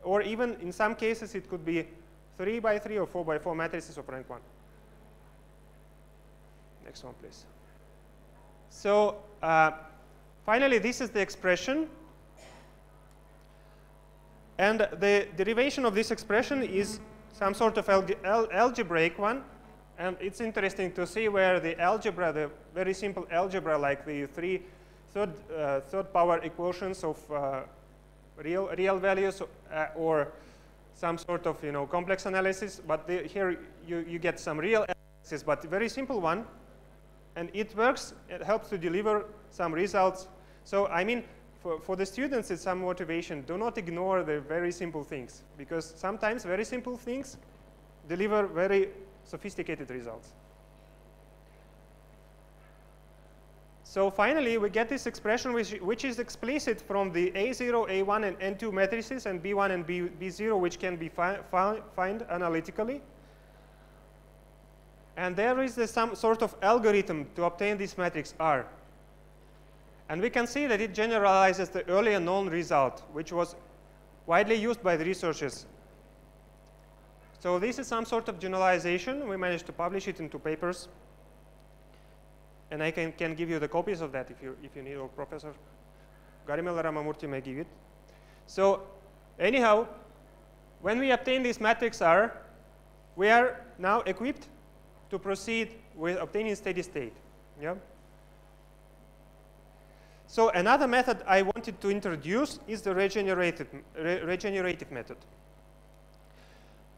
or even in some cases it could be 3 by 3 or 4 by 4 matrices of rank 1. Next one, please. So finally, this is the expression. And the derivation of this expression is some sort of algebraic one. And it's interesting to see where the algebra, the very simple algebra, like the third power equations of real values or some sort of complex analysis. But here you get some real analysis, but very simple one. And it works. It helps to deliver some results. So I mean, for the students, it's some motivation. Do not ignore the very simple things, because sometimes very simple things deliver very sophisticated results. So finally, we get this expression which is explicit from the A0, A1, and N2 matrices, and B1 and B0, which can be found analytically. And there is some sort of algorithm to obtain this matrix R. And we can see that it generalizes the earlier known result, which was widely used by the researchers. So this is some sort of generalization. We managed to publish it into papers. And I can give you the copies of that if you need, or Professor Garimella Ramamurthy may give it. So anyhow, when we obtain this matrix R, we are now equipped to proceed with obtaining steady state. Yeah? So another method I wanted to introduce is the regenerative method.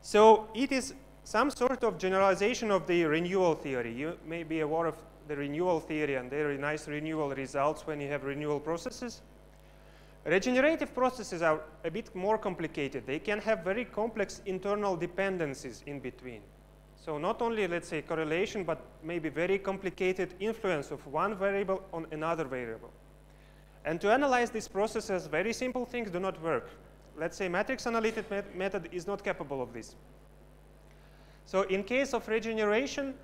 So it is some sort of generalization of the renewal theory. You may be aware of the renewal theory and very nice renewal results when you have renewal processes. Regenerative processes are a bit more complicated. They can have very complex internal dependencies in between. So not only, let's say, correlation, but maybe very complicated influence of one variable on another variable. And to analyze these processes, very simple things do not work. Let's say matrix analytic method is not capable of this. So in case of regeneration,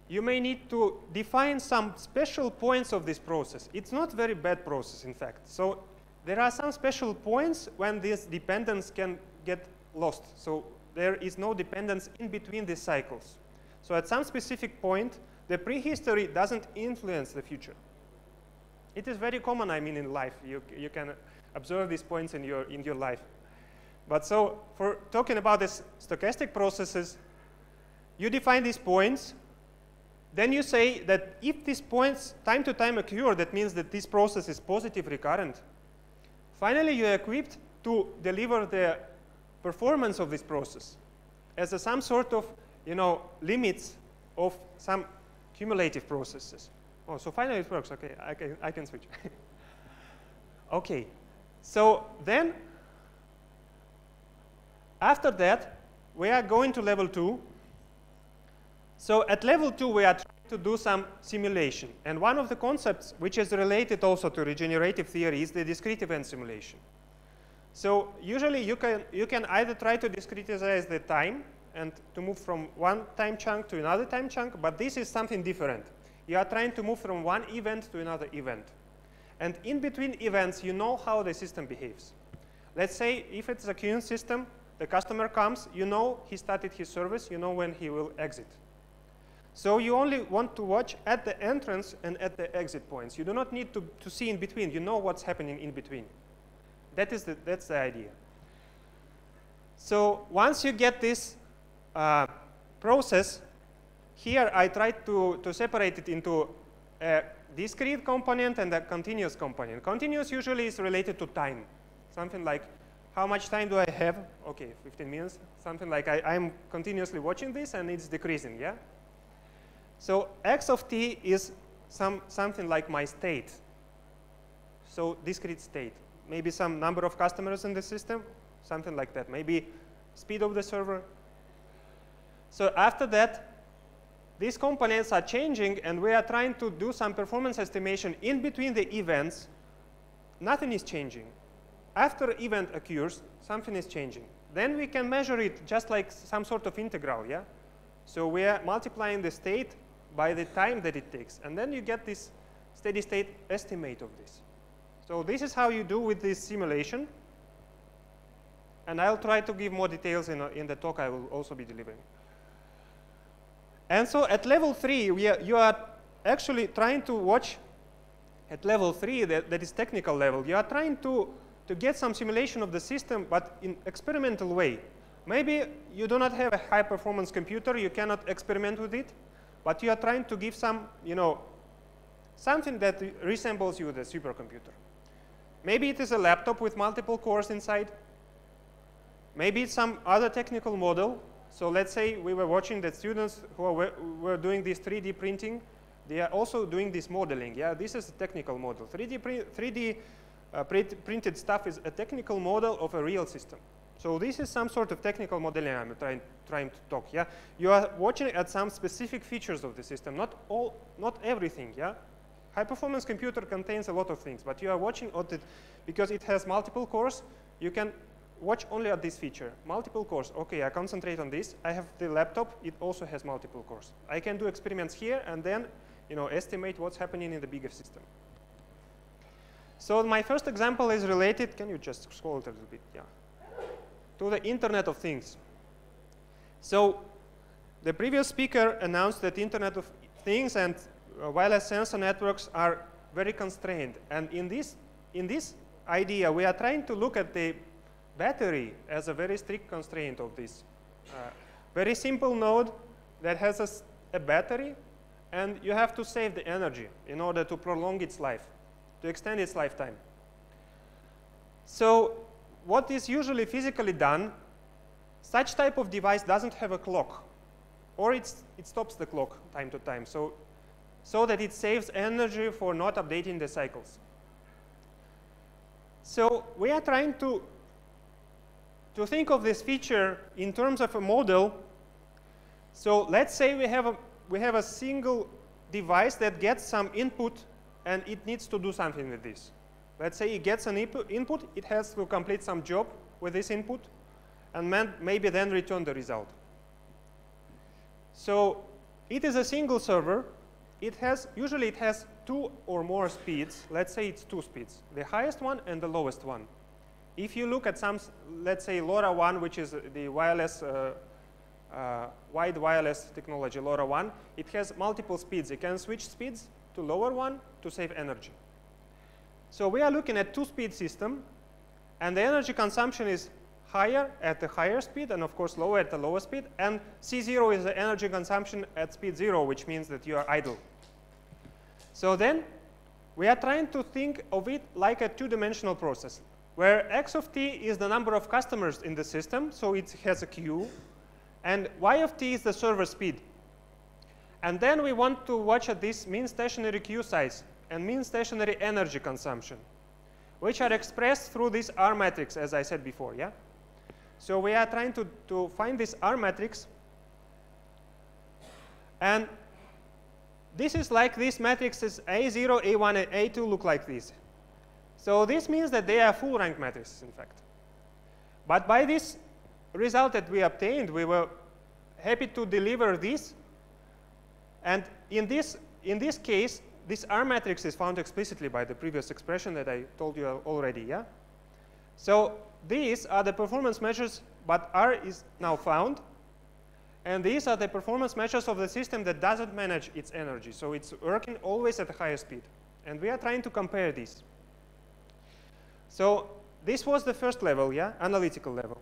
you may need to define some special points of this process. It's not very bad process, in fact. So there are some special points when this dependence can get lost. So there is no dependence in between these cycles. So at some specific point, the prehistory doesn't influence the future. It is very common, I mean, in life. You can observe these points in your life. But so for talking about these stochastic processes, you define these points. Then you say that if these points time to time occur, that means that this process is positive recurrent. Finally, you are equipped to deliver the performance of this process as some sort of, limits of some cumulative processes. Oh, so finally it works. Okay, I can switch. Okay, so then after that, we are going to level 2. So at level 2, we are trying to do some simulation. And one of the concepts which is related also to regenerative theory is the discrete event simulation. So usually you can either try to discretize the time and to move from one time chunk to another time chunk, but this is something different. You are trying to move from one event to another event. And in between events, you know how the system behaves. Let's say if it's a queuing system, the customer comes, you know he started his service, you know when he will exit. So you only want to watch at the entrance and at the exit points. You do not need to see in between. You know what's happening in between. That's the idea. So once you get this process, here I tried to separate it into a discrete component and a continuous component. Continuous usually is related to time. Something like, how much time do I have? Okay, 15 minutes. Something like I'm continuously watching this and it's decreasing, yeah? So x of t is something like my state. So discrete state. Maybe some number of customers in the system, something like that. Maybe speed of the server. So after that, these components are changing, and we are trying to do some performance estimation in between the events. Nothing is changing. After event occurs, something is changing. Then we can measure it just like some sort of integral, yeah? So we are multiplying the state by the time that it takes. And then you get this steady state estimate of this. So this is how you do with this simulation. And I'll try to give more details in the talk I will also be delivering. And so at level 3, you are actually trying to watch at level 3, that is technical level. You are trying to get some simulation of the system, but in experimental way. Maybe you do not have a high performance computer, you cannot experiment with it, but you are trying to give some, something that resembles you, the supercomputer. Maybe it is a laptop with multiple cores inside. Maybe it's some other technical model. So let's say we were watching that students who were doing this 3D printing, they are also doing this modeling. Yeah, this is a technical model. 3D printed stuff is a technical model of a real system. So this is some sort of technical modeling I'm trying to talk. Yeah, you are watching at some specific features of the system, not everything. Yeah, high performance computer contains a lot of things, but you are watching at it because it has multiple cores. You can watch only at this feature. Multiple cores. Okay, I concentrate on this. I have the laptop. It also has multiple cores. I can do experiments here and then, estimate what's happening in the bigger system. So my first example is related. Can you just scroll it a little bit? Yeah. To the Internet of Things. So the previous speaker announced that Internet of Things and wireless sensor networks are very constrained. And in this idea, we are trying to look at the battery as a very strict constraint of this. Very simple node. that has a battery, and you have to save the energy in order to prolong its life, to extend its lifetime. So what is usually physically done, such type of device doesn't have a clock, or it stops the clock time to time, so that it saves energy for not updating the cycles. So we are trying to think of this feature in terms of a model. So let's say we have a single device that gets some input, and it needs to do something with this. Let's say it gets an input, it has to complete some job with this input, and maybe then return the result. So it is a single server. Usually it has 2 or more speeds. Let's say it's 2 speeds, the highest one and the lowest one. If you look at some, let's say LoRaWAN, which is the wireless, wide wireless technology, LoRaWAN, it has multiple speeds. You can switch speeds to lower one to save energy. So we are looking at 2-speed system, and the energy consumption is higher at the higher speed, and of course lower at the lower speed. And C0 is the energy consumption at speed 0, which means that you are idle. So then we are trying to think of it like a 2-dimensional process, where x of t is the number of customers in the system, so it has a queue, and y of t is the server speed. And then we want to watch at this mean stationary queue size and mean stationary energy consumption, which are expressed through this R matrix, as I said before, yeah? So we are trying to find this R matrix, and this is like this matrix is A0, A1, and A2 look like this. So this means that they are full rank matrices, in fact. But by this result that we obtained, we were happy to deliver this. And in this case, this R matrix is found explicitly by the previous expression that I told you already, yeah? So these are the performance measures, but R is now found. And these are the performance measures of the system that doesn't manage its energy. So it's working always at a higher speed. And we are trying to compare these. So this was the first level, yeah, analytical level.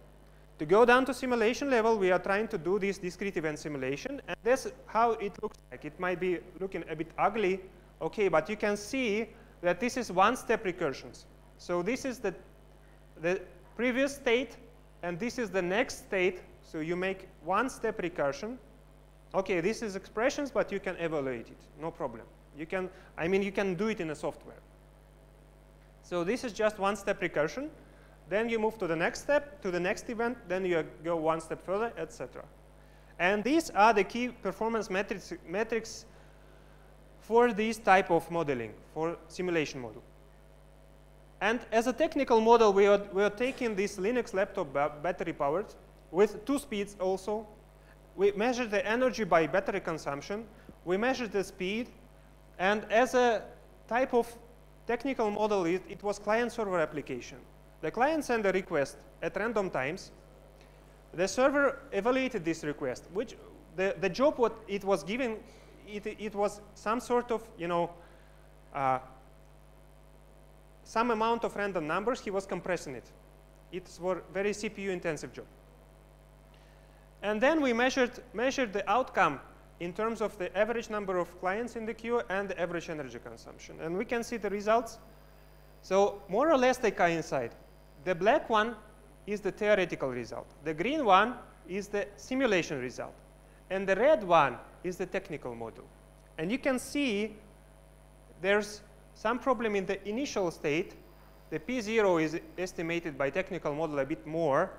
To go down to simulation level, we are trying to do this discrete event simulation. And that's how it looks like. It might be looking a bit ugly, okay, but you can see that this is one-step recursions. So this is the previous state, and this is the next state. So you make one-step recursion. Okay, this is expressions, but you can evaluate it, no problem. You can do it in a software. So this is just one-step recursion. Then you move to the next step, to the next event, then you go one step further, etc. And these are the key performance metrics for this type of modeling, for simulation model. And as a technical model, we are taking this Linux laptop battery powered with 2 speeds also. We measure the energy by battery consumption. We measure the speed. And as a type of technical model, it was client-server application. The client sent a request at random times. The server evaluated this request, which the job what it was given, it was some sort of, some amount of random numbers. He was compressing it. It's a very CPU-intensive job. And then we measured the outcome in terms of the average number of clients in the queue and the average energy consumption. And we can see the results. So more or less they coincide. The black one is the theoretical result. The green one is the simulation result. And the red one is the technical model. And you can see there's some problem in the initial state. The P0 is estimated by technical model a bit more.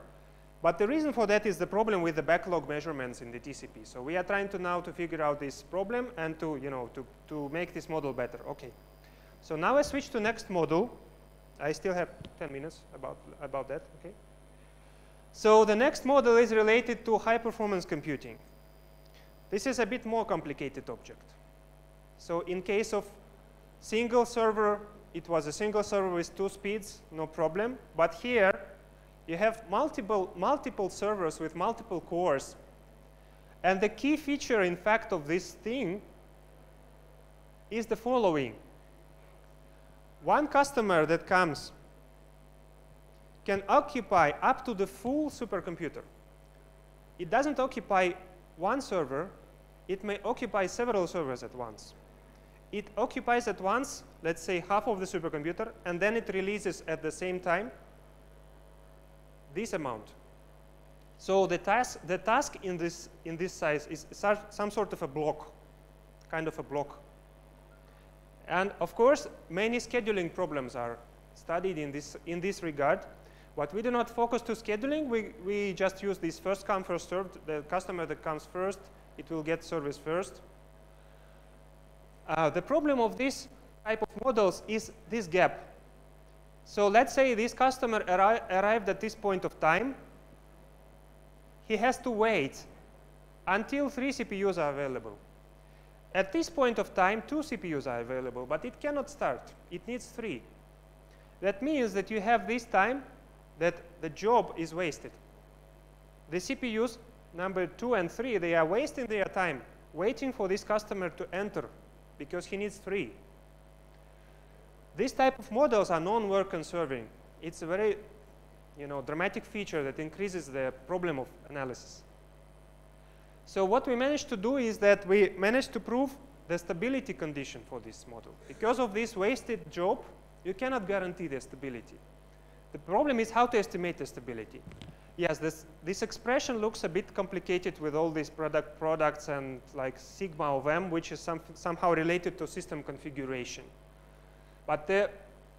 But the reason for that is the problem with the backlog measurements in the TCP. So we are trying to now to figure out this problem and to make this model better. Okay. So now I switch to next model. I still have 10 minutes about that. Okay. So the next model is related to high performance computing. This is a bit more complicated object. So in case of single server, it was a single server with 2 speeds, no problem. But here you have multiple servers with multiple cores. And the key feature, in fact, of this thing is the following. One customer that comes can occupy up to the full supercomputer. It doesn't occupy one server, it may occupy several servers at once. It occupies at once, let's say, half of the supercomputer, and then it releases at the same time this amount. So the task in this size is some sort of a block, kind of a block. And of course, many scheduling problems are studied in this regard. But we do not focus to scheduling. We just use this first come, first served. The customer that comes first, it will get service first. The problem of this type of models is this gap. So let's say this customer arrived at this point of time. He has to wait until 3 CPUs are available. At this point of time, 2 CPUs are available, but it cannot start. It needs 3. That means that you have this time that the job is wasted. The CPUs, number 2 and 3, they are wasting their time waiting for this customer to enter because he needs 3. These type of models are non-work conserving. It's a very dramatic feature that increases the problem of analysis. So what we managed to do is that we managed to prove the stability condition for this model. Because of this wasted job, you cannot guarantee the stability. The problem is how to estimate the stability. Yes, this expression looks a bit complicated with all these products and like sigma of m, which is somehow related to system configuration. But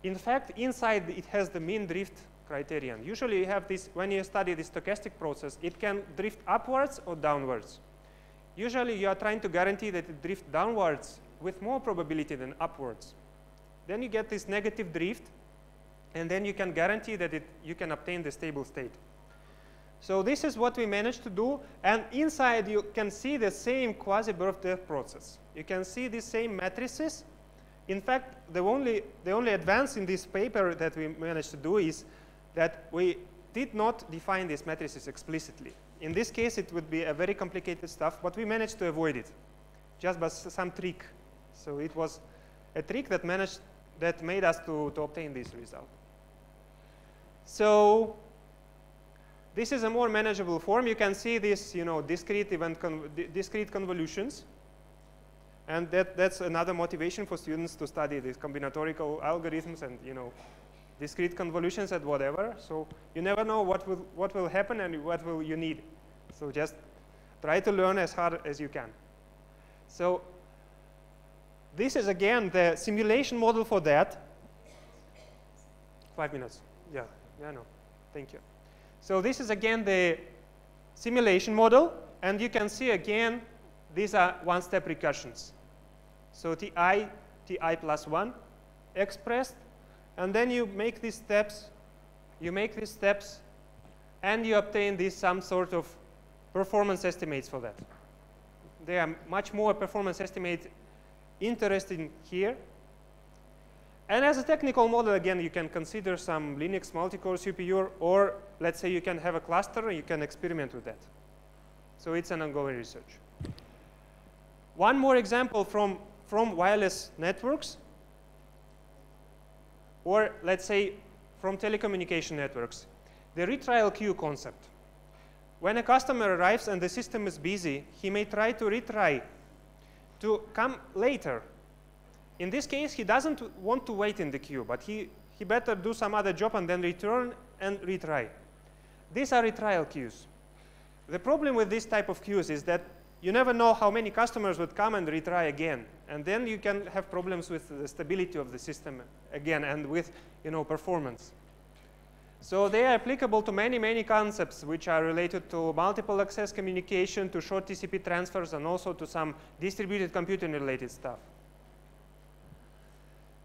in fact, inside it has the mean drift criterion. Usually you have this, when you study the stochastic process, it can drift upwards or downwards. Usually you are trying to guarantee that it drifts downwards with more probability than upwards. Then you get this negative drift, and then you can guarantee that you can obtain the stable state. So this is what we managed to do, and inside you can see the same quasi-birth-death process. You can see the same matrices. In fact, the only advance in this paper that we managed to do is that we did not define these matrices explicitly. In this case, it would be a very complicated stuff, but we managed to avoid it just by some trick. So it was a trick that made us to obtain this result. So this is a more manageable form. You can see this, discrete convolutions. And that's another motivation for students to study these combinatorial algorithms and, discrete convolutions and whatever. So you never know what will happen and what will you need. So just try to learn as hard as you can. So this is, again, the simulation model for that. 5 minutes. Yeah, no, thank you. So this is, again, the simulation model. And you can see, again, these are one-step recursions. So ti plus 1 expressed. And then you make these steps. And you obtain some sort of performance estimates for that. There are much more performance estimates interesting here. And as a technical model, again, you can consider some Linux multi-core CPU, or let's say you can have a cluster and you can experiment with that. So it's an ongoing research. One more example from wireless networks, or let's say from telecommunication networks, the retrial queue concept. When a customer arrives and the system is busy, he may try to retry to come later. In this case, he doesn't want to wait in the queue, but he better do some other job and then return and retry. These are retrial queues. The problem with this type of queues is that you never know how many customers would come and retry again. And then you can have problems with the stability of the system again and with performance. So they are applicable to many, many concepts which are related to multiple access communication, to short TCP transfers, and also to some distributed computing related stuff.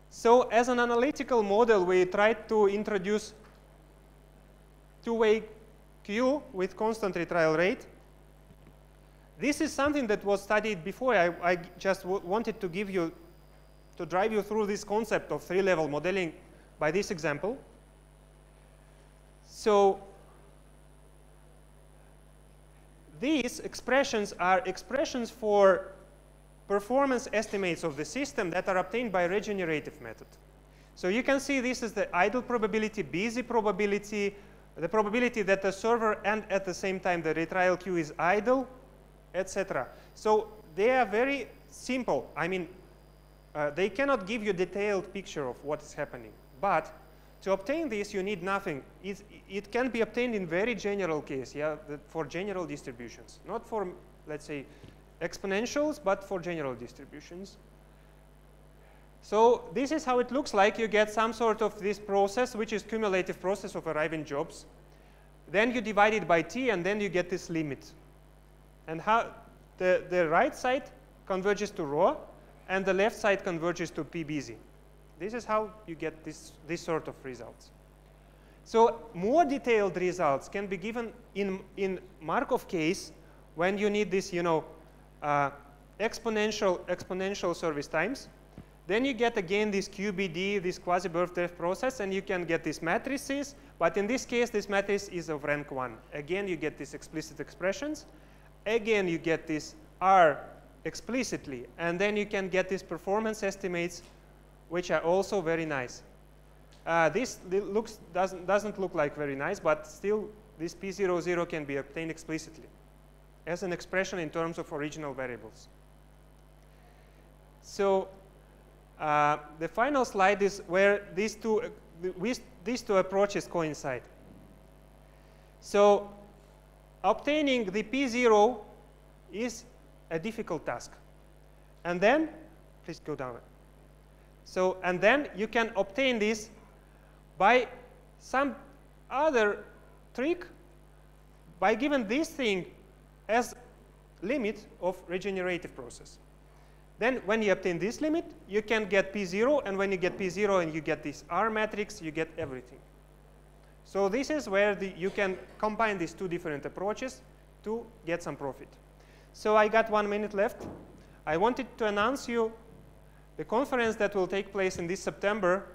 So as an analytical model, we tried to introduce two-way queue with constant retrial rate. This is something that was studied before. I just wanted to drive you through this concept of three-level modeling by this example. So these expressions are expressions for performance estimates of the system that are obtained by regenerative method. So you can see this is the idle probability, busy probability, the probability that the server and at the same time the retrial queue is idle, etc. So they are very simple. I mean, they cannot give you a detailed picture of what is happening. But to obtain this, you need nothing. It can be obtained in very general case, yeah, for general distributions. Not for, let's say, exponentials, but for general distributions. So this is how it looks like. You get some sort of this process, which is cumulative process of arriving jobs. Then you divide it by t, and then you get this limit. And how the right side converges to rho, and the left side converges to p busy. This is how you get this sort of results. So more detailed results can be given in Markov case when you need this, you know, exponential service times. Then you get again this QBD, this quasi-birth-death process, and you can get these matrices. But in this case, this matrix is of rank 1. Again, you get these explicit expressions. Again, you get this R explicitly. And then you can get these performance estimates, which are also very nice. This doesn't look like very nice, but still, this P00 can be obtained explicitly as an expression in terms of original variables. So the final slide is where these two approaches coincide. So obtaining the P0 is a difficult task. And then, please go down. So, and then you can obtain this by some other trick by giving this thing as limit of regenerative process. Then when you obtain this limit, you can get P0, and when you get P0 and you get this R matrix, you get everything. So this is where you can combine these two different approaches to get some profit. So I got 1 minute left. I wanted to announce you the conference that will take place in this September,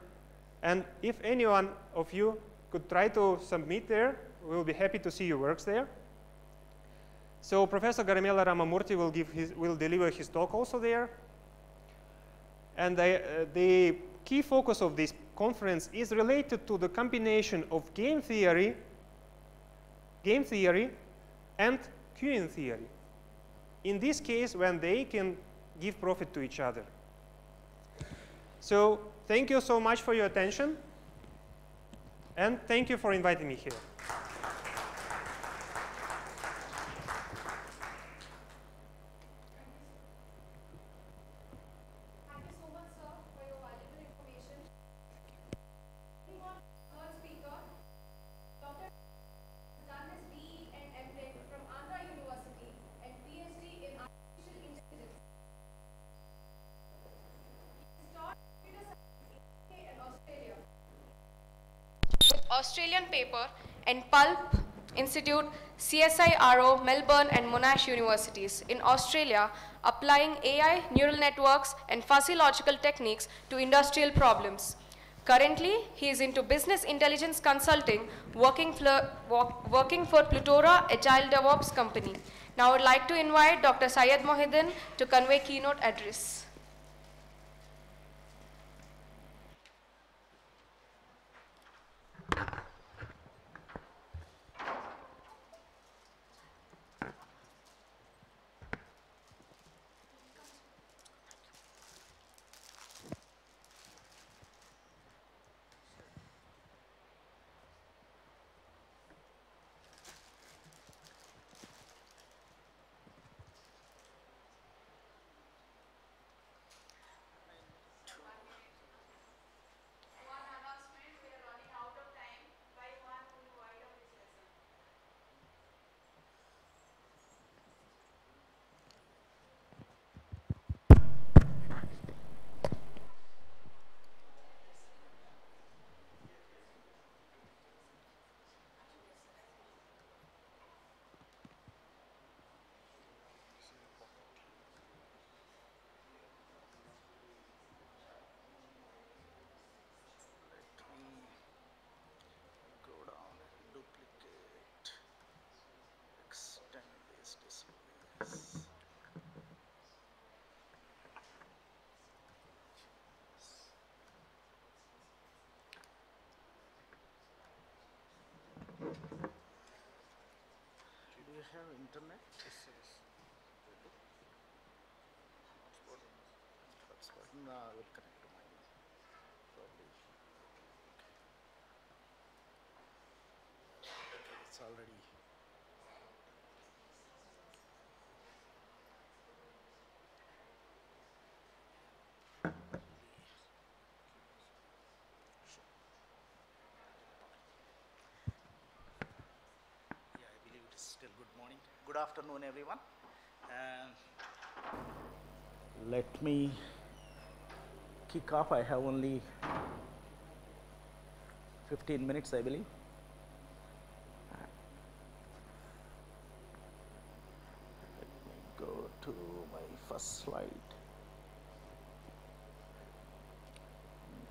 and if anyone of you could try to submit there, we'll be happy to see your works there. So Professor Garamela Ramamurthy will deliver his talk also there. And the key focus of this conference is related to the combination of game theory and queuing theory. In this case, when they can give profit to each other. So thank you so much for your attention. And thank you for inviting me here.
Australian paper and Pulp Institute, CSIRO, Melbourne and Monash universities in Australia, applying AI, neural networks and fuzzy logical techniques to industrial problems. Currently, he is into business intelligence consulting, working for Plutora Agile DevOps company. Now I would like to invite Dr. Syed Mohideen to convey keynote address.
Do you have internet? Yes, yes. No, I will connect to mine. Probably. Okay, it's already. Yeah, I believe it is still good morning. Good afternoon, everyone. Let me kick off. I have only 15 minutes, I believe. Let me go to my first slide.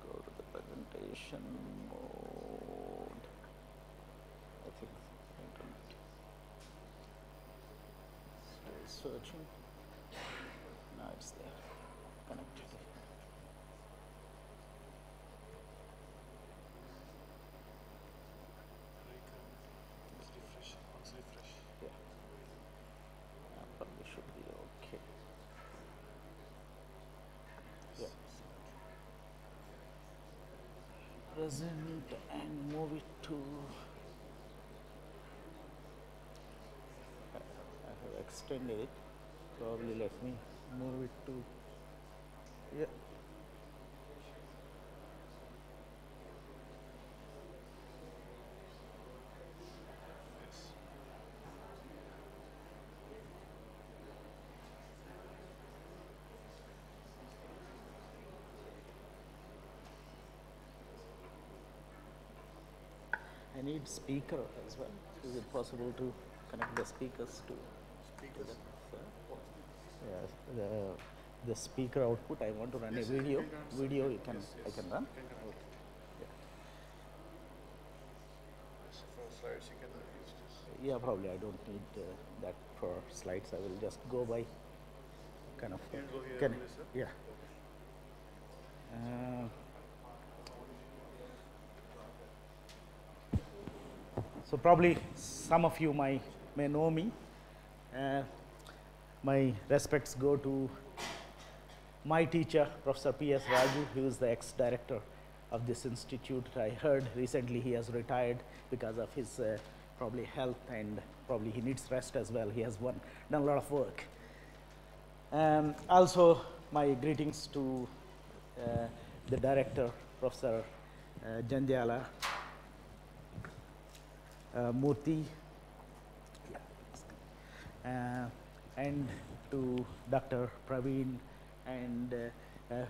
Go to the presentation mode. I think internet. Still searching. No, it's there. Connected. Yeah. Probably should be okay. Yeah. Present and move it to. I have extended it. Probably let me move it to. Yeah. I need speaker as well. Is it possible to connect the speakers to that? Yeah, the speaker output. I want to run a video. Video you can I can run. Okay.
For slides, you can use this.
Yeah, probably I don't need that for slides. I will just go by kind of.
You can go here.
Can,
Melissa.
yeah. So probably some of you may know me. My respects go to my teacher, Professor P.S. Raju, who is the ex-director of this institute. I heard recently he has retired because of his probably health, and probably he needs rest as well. He has done a lot of work. Also, my greetings to the director, Professor Jandyala Murthy, and to Dr. Praveen and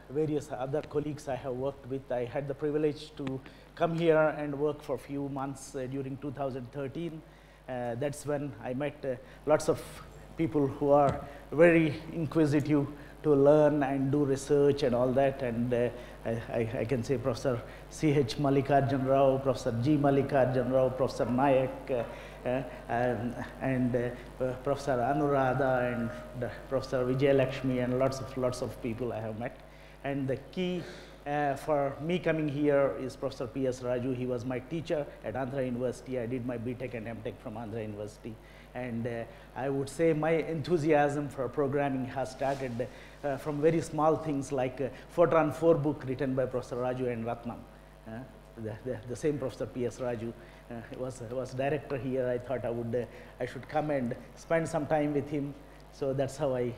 various other colleagues I have worked with. I had the privilege to come here and work for a few months during 2013. That's when I met lots of people who are very inquisitive to learn and do research and all that, and I can say Professor C.H. Mallikarjun Rao, Professor G. Mallikarjun Rao, Professor Nayak, and Professor Anuradha and Professor Vijay Lakshmi, and lots of people I have met. And the key for me coming here is Professor P.S. Raju. He was my teacher at Andhra University. I did my BTech and MTech from Andhra University. And I would say my enthusiasm for programming has started from very small things like Fortran 4 book written by Professor Raju and Ratnam. The same Professor P.S. Raju was director here. I thought I should come and spend some time with him. So that's how I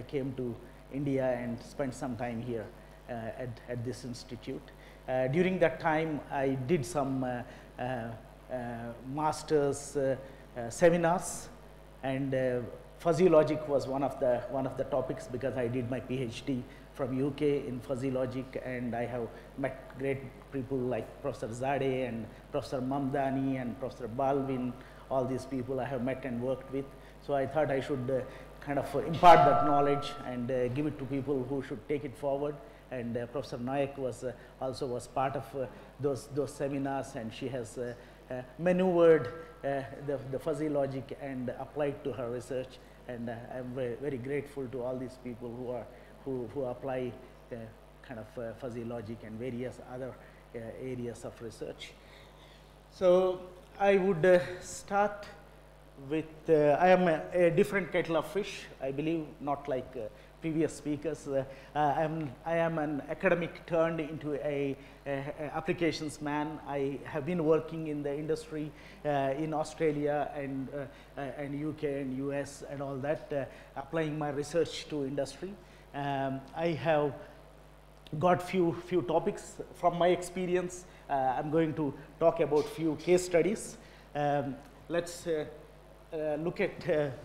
came to India and spent some time here at this institute. During that time, I did some master's seminars, and fuzzy logic was one of the topics, because I did my PhD from UK in fuzzy logic, and I have met great people like Professor Zade and Professor Mamdani and Professor Balvin. All these people I have met and worked with. So I thought I should kind of impart that knowledge and give it to people who should take it forward. And Professor Nayak also was part of those seminars, and she has maneuvered the fuzzy logic and applied to her research. And I'm very grateful to all these people who apply kind of fuzzy logic and various other areas of research. So I would start with, I am a different kettle of fish, I believe, not like previous speakers. I am an academic turned into a applications man. I have been working in the industry in Australia and UK and US and all that, applying my research to industry. I have got few topics from my experience. I'm going to talk about few case studies. Let's look at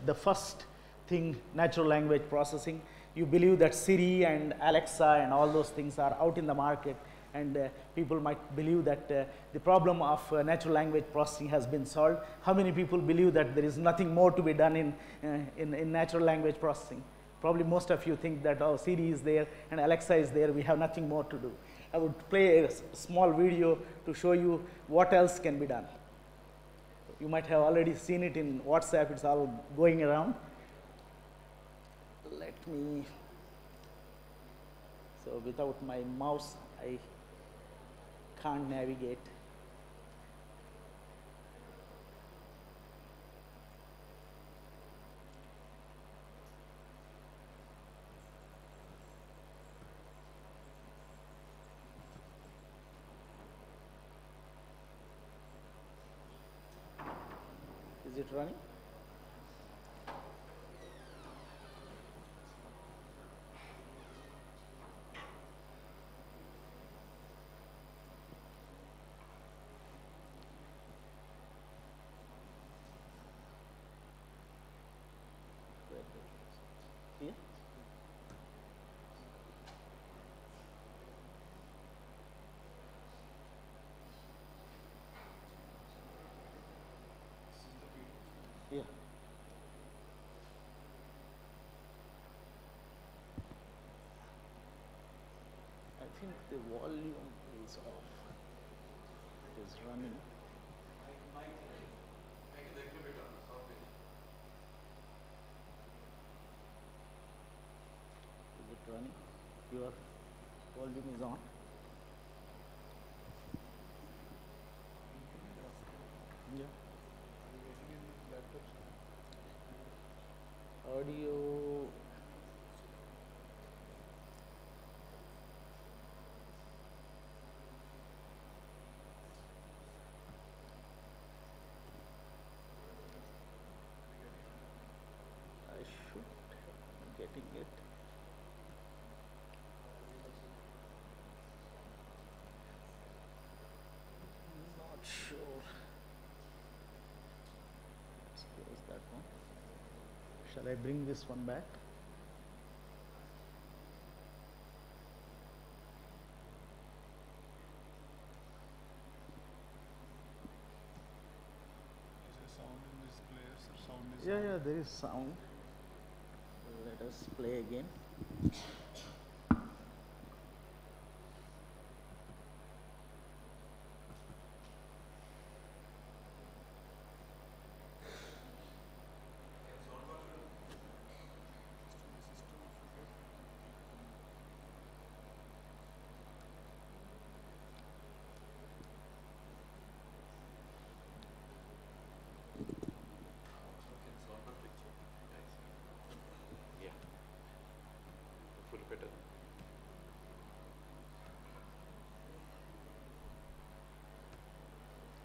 the first thing, natural language processing. You believe that Siri and Alexa and all those things are out in the market, and people might believe that the problem of natural language processing has been solved. How many people believe that there is nothing more to be done in natural language processing? Probably most of you think that, oh, Siri is there and Alexa is there, we have nothing more to do. I would play a small video to show you what else can be done. You might have already seen it in WhatsApp, it's all going around. Let me, so without my mouse, I can't navigate. Is it running? Here? Yeah. I think the volume is off. It is running. Is it running? Your volume is on. Yeah. Audio. I should be getting it. Not sure. Let's close that one. Shall I bring this one back?
Is there sound in this place or sound is
Yeah,
on?
yeah, there is sound. Let us play again.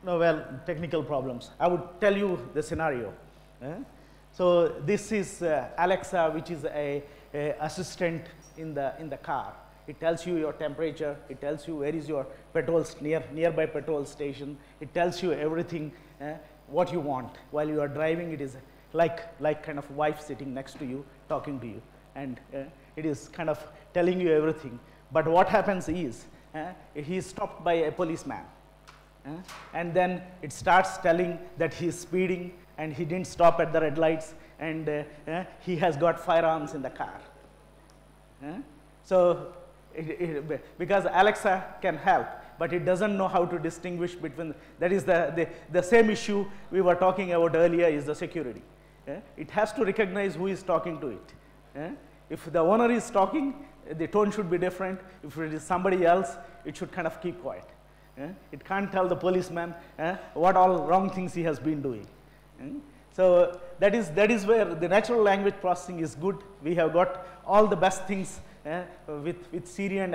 No, well, technical problems. I would tell you the scenario. So this is Alexa, which is a assistant in the car. It tells you your temperature. It tells you where is your nearby petrol station. It tells you everything what you want while you are driving. It is like kind of wife sitting next to you, talking to you, and it is kind of telling you everything. But what happens is he is stopped by a policeman. And then it starts telling that he is speeding and he didn't stop at the red lights, and he has got firearms in the car. So because Alexa can help, but it doesn't know how to distinguish between, that is the same issue we were talking about earlier, is the security. It has to recognize who is talking to it. If the owner is talking, the tone should be different. If it is somebody else, it should kind of keep quiet. It can't tell the policeman what all wrong things he has been doing. So that is where the natural language processing is good. We have got all the best things with Siri and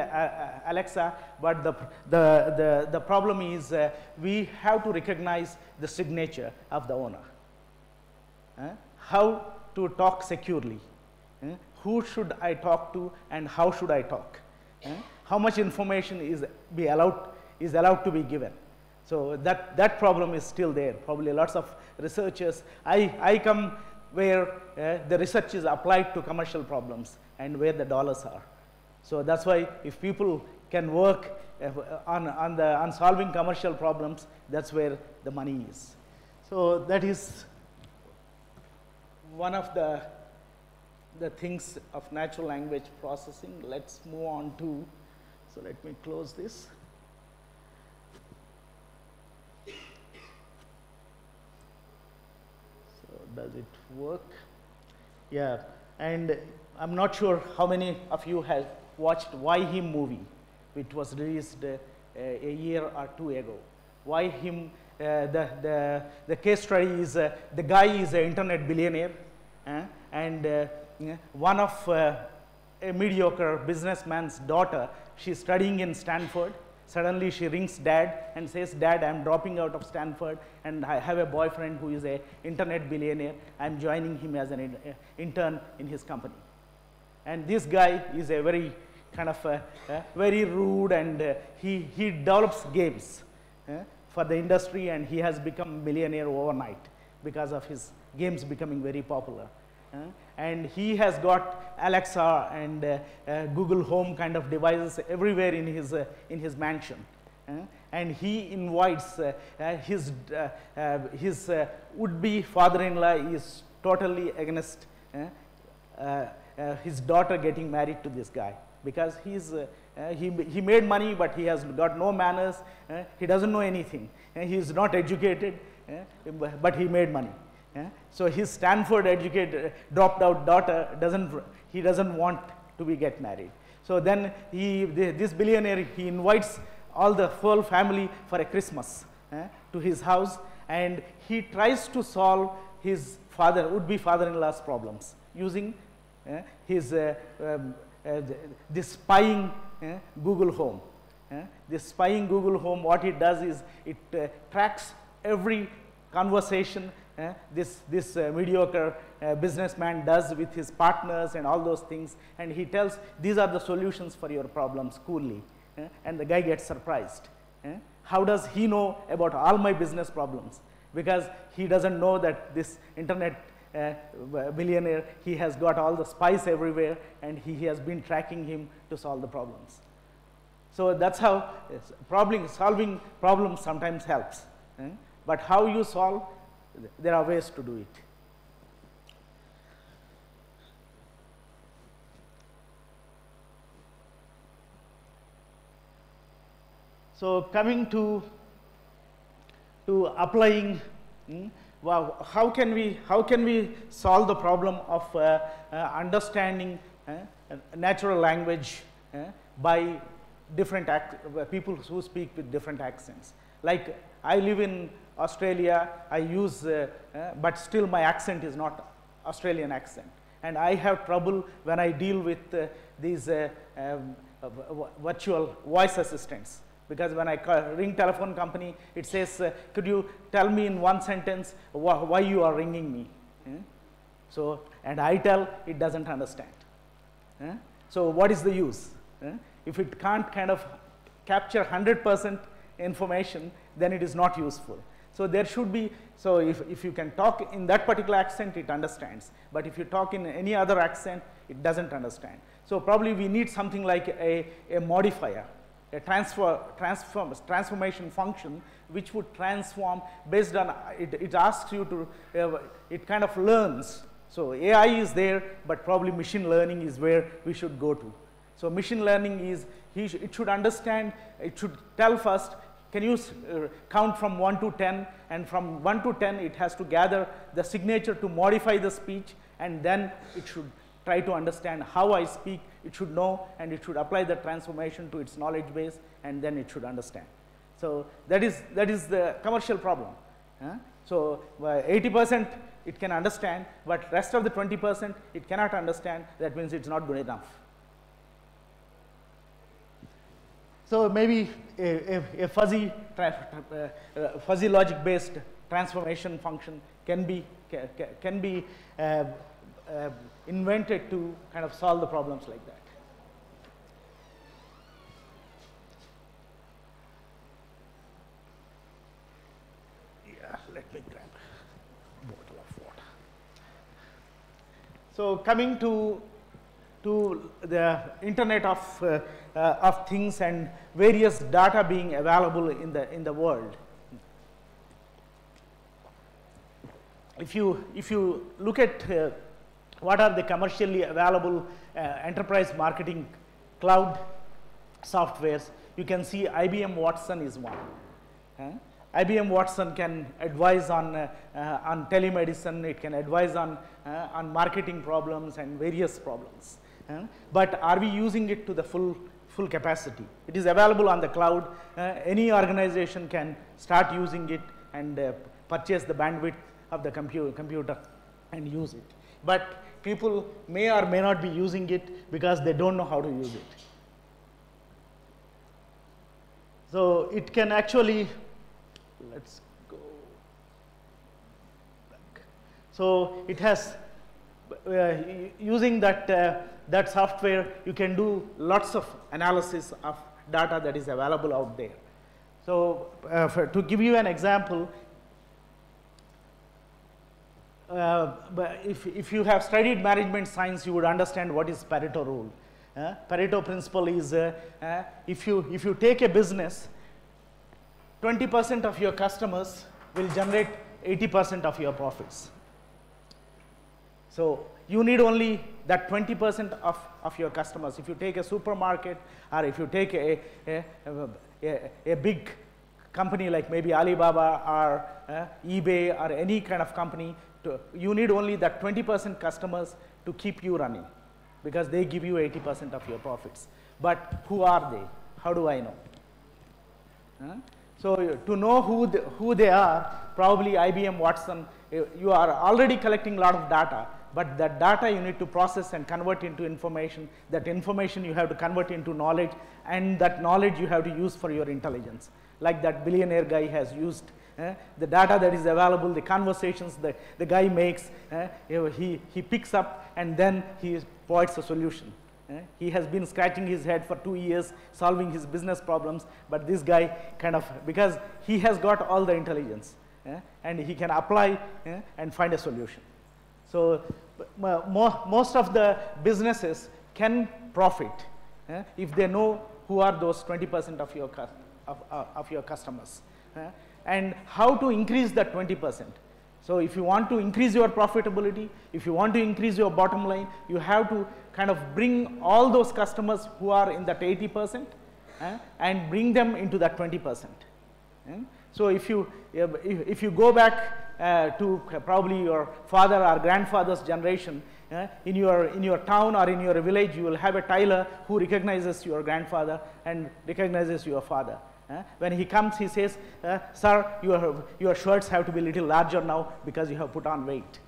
Alexa, but the problem is we have to recognize the signature of the owner. How to talk securely? Who should I talk to and how should I talk? How much information is allowed to be given? So that problem is still there. Probably lots of researchers. I come where the research is applied to commercial problems and where the dollars are. So that's why if people can work on solving commercial problems, that's where the money is. So that is one of the things of natural language processing. Let's move on to, so let me close this. Does it work? Yeah, and I'm not sure how many of you have watched Why Him movie, which was released a year or two ago. Why Him, the case study is the guy is an internet billionaire, and one of a mediocre businessman's daughter, she's studying in Stanford. Suddenly she rings dad and says, "Dad, I'm dropping out of Stanford and I have a boyfriend who is an internet billionaire. I'm joining him as an intern in his company." And this guy is a very kind of very rude, and he develops games for the industry, and he has become a millionaire overnight because of his games becoming very popular. And he has got Alexa and Google Home kind of devices everywhere in his mansion. And he invites his would-be father-in-law is totally against his daughter getting married to this guy, because he made money, but he has got no manners. He doesn't know anything. He is not educated, but he made money. So his Stanford educated dropped out daughter doesn't want to get married. So then this billionaire, he invites all the whole family for a Christmas to his house, and he tries to solve his would-be father-in-law's problems using his this spying Google Home. This spying Google Home, what it does is it tracks every conversation this mediocre businessman does with his partners and all those things, and he tells, "These are the solutions for your problems," coolly. And the guy gets surprised. How does he know about all my business problems? Because he doesn't know that this internet billionaire, he has got all the spies everywhere, and he has been tracking him to solve the problems. So that's how solving problems sometimes helps. But how you solve, there are ways to do it. So coming to applying, wow, how can we solve the problem of understanding natural language by different people who speak with different accents? Like I live in Australia, I use, but still my accent is not Australian accent. And I have trouble when I deal with these virtual voice assistants. Because when I ring telephone company, it says, "Could you tell me in one sentence why you are ringing me?" So, and I tell, it doesn't understand. So what is the use? If it can't kind of capture 100% information, then it is not useful. So there should be, so if you can talk in that particular accent, it understands. But if you talk in any other accent, it doesn't understand. So probably we need something like a modifier, a transformation function, which would transform based on, it asks you to, it kind of learns. So AI is there, but probably machine learning is where we should go to. So machine learning is, it should understand, it should tell first, can you count from 1 to 10, and from 1 to 10 it has to gather the signature to modify the speech, and then it should try to understand how I speak. It should know, and it should apply the transformation to its knowledge base, and then it should understand. So that is the commercial problem. So 80% it can understand, but rest of the 20% it cannot understand. That means it's not good enough. So maybe a fuzzy logic based transformation function can be invented to kind of solve the problems like that. Yeah, let me grab a bottle of water. So coming to the Internet of Things and various data being available in the world. If you look at what are the commercially available enterprise marketing cloud softwares, you can see IBM Watson is one. IBM Watson can advise on telemedicine. It can advise on marketing problems and various problems. But are we using it to the full capacity? It is available on the cloud. Any organization can start using it and purchase the bandwidth of the computer and use it. But people may or may not be using it because they don't know how to use it. So it can actually, let's go back. So it has, using that software, you can do lots of analysis of data that is available out there. So to give you an example, but if you have studied management science, you would understand what is Pareto rule. Pareto principle is if you take a business, 20% of your customers will generate 80% of your profits. So you need only that 20% of your customers. If you take a supermarket, or if you take a big company like maybe Alibaba or eBay or any kind of company, you need only that 20% customers to keep you running, because they give you 80% of your profits. But who are they? How do I know? So to know who they are, probably IBM Watson, you are already collecting a lot of data, but that data you need to process and convert into information. That information you have to convert into knowledge, and that knowledge you have to use for your intelligence. Like that billionaire guy has used the data that is available, the conversations the guy makes, he picks up and then he provides a solution. He has been scratching his head for 2 years solving his business problems, but this guy kind of, because he has got all the intelligence and he can apply and find a solution. So most of the businesses can profit if they know who are those 20% of your customers. And how to increase that 20%. So if you want to increase your profitability, if you want to increase your bottom line, you have to kind of bring all those customers who are in that 80% and bring them into that 20%. So if you go back to probably your father or grandfather's generation, in your town or in your village, you will have a tailor who recognizes your grandfather and recognizes your father. When he comes, he says, sir, your shirts have to be a little larger now because you have put on weight.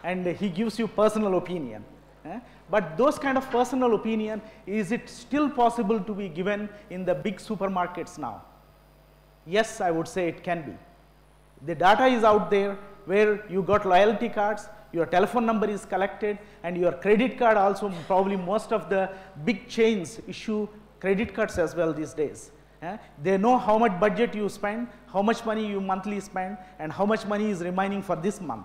And he gives you personal opinion. But those kind of personal opinion, is it still possible to be given in the big supermarkets now? Yes, I would say it can be. The data is out there where you got loyalty cards, your telephone number is collected, and your credit card also. Probably most of the big chains issue credit cards as well these days. They know how much budget you spend, how much money you monthly spend, and how much money is remaining for this month.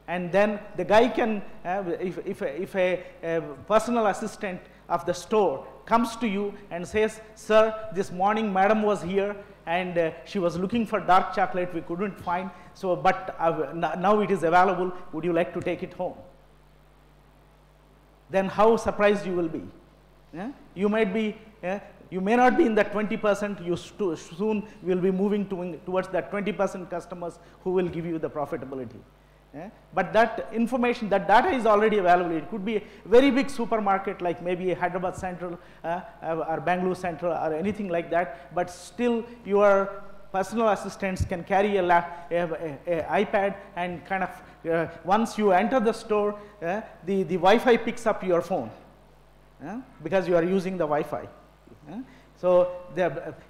And then the guy can, if a personal assistant of the store comes to you and says, sir, this morning madam was here and she was looking for dark chocolate, we couldn't find, so but now it is available, would you like to take it home? Then how surprised you will be. You might be, you may not be in that 20%, you soon will be moving towards that 20% customers who will give you the profitability. But that information, that data is already available. It could be a very big supermarket like maybe a Hyderabad Central or Bangalore Central or anything like that, but still your personal assistants can carry a iPad and kind of, once you enter the store, the Wi-Fi picks up your phone because you are using the Wi-Fi. So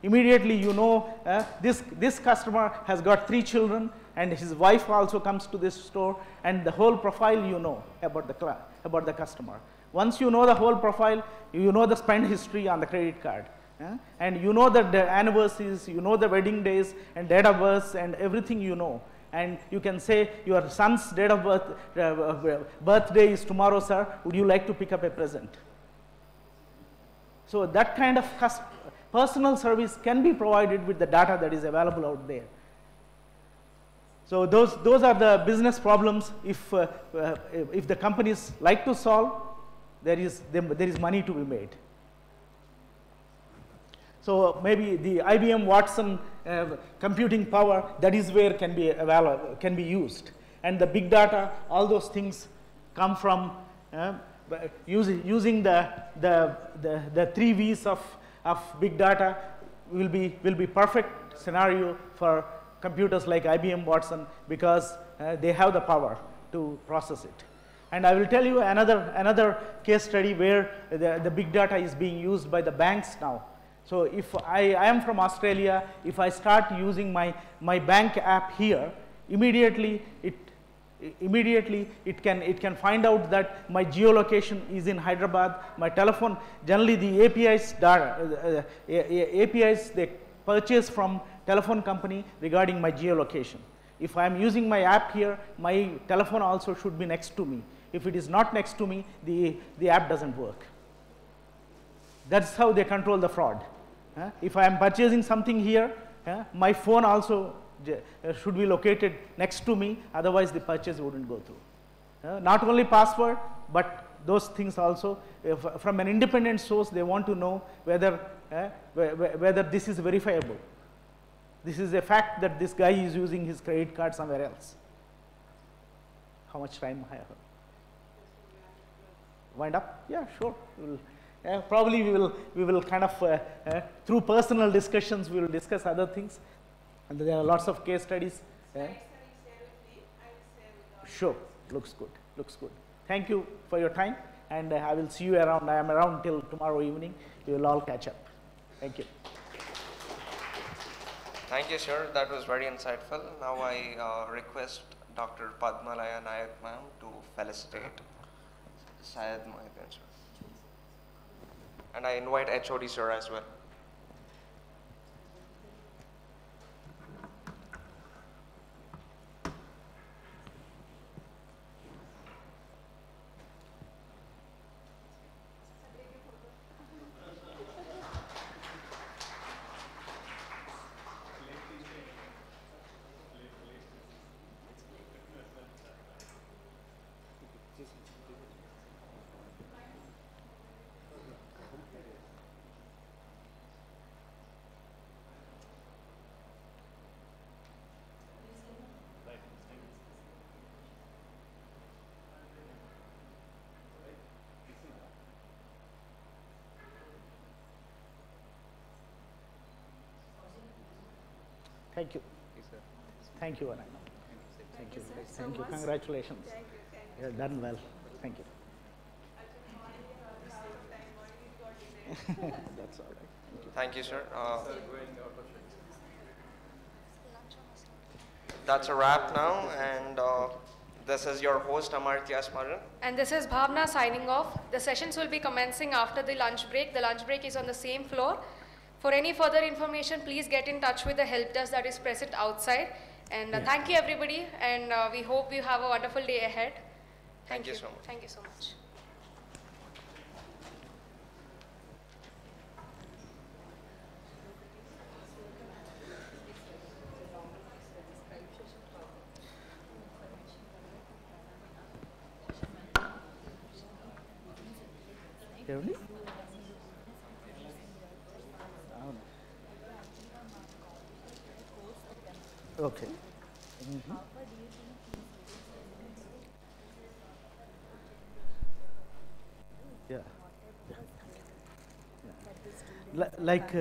immediately you know this customer has got 3 children and his wife also comes to this store, and the whole profile you know about the customer. Once you know the whole profile, you know the spend history on the credit card. And you know the anniversaries, you know the wedding days and date of birth and everything you know. And you can say your son's date of birthday is tomorrow, sir. Would you like to pick up a present? So that kind of personal service can be provided with the data that is available out there. So those are the business problems. If the companies like to solve, there is money to be made. So maybe the IBM Watson computing power, that is where can be used. And the big data, all those things come from using the 3 V's of big data will be perfect scenario for computers like IBM Watson, because they have the power to process it. And I will tell you another case study where the big data is being used by the banks now. So if I am from Australia, if I start using my bank app here, immediately it can find out that my geolocation is in Hyderabad. My telephone, generally the APIs they purchase from telephone company regarding my geolocation. If I am using my app here, my telephone also should be next to me. If it is not next to me, the app doesn't work. That's how they control the fraud. If I am purchasing something here, my phone also should be located next to me, otherwise the purchase wouldn't go through. Not only password, but those things also, from an independent source, they want to know whether this is verifiable. This is a fact that this guy is using his credit card somewhere else. How much time I have? Wind up? Yeah, sure. Probably we will kind of through personal discussions we will discuss other things, and there are lots of case studies. Sure, looks good. Thank you for your time, and I will see you around. I am around till tomorrow evening. We will all catch up. Thank you.
Thank you, sir. That was very insightful. Now I request Dr. Padmalaya Nayak ma'am to felicitate Syed Mohideen sir. And I invite HOD sir as well.
Thank you. Thank you, Anand. Thank you. Thank you. Congratulations. You have done well. Thank you. That's all right.
Thank you, sir. That's a wrap now, and this is your host Amartya Smaran.
And this is Bhavna signing off. The sessions will be commencing after the lunch break. The lunch break is on the same floor. For any further information, please get in touch with the help desk that is present outside. And thank you, everybody, and we hope you have a wonderful day ahead.
Thank you so much.
Thank you so much.
Really? Okay. Yeah. Like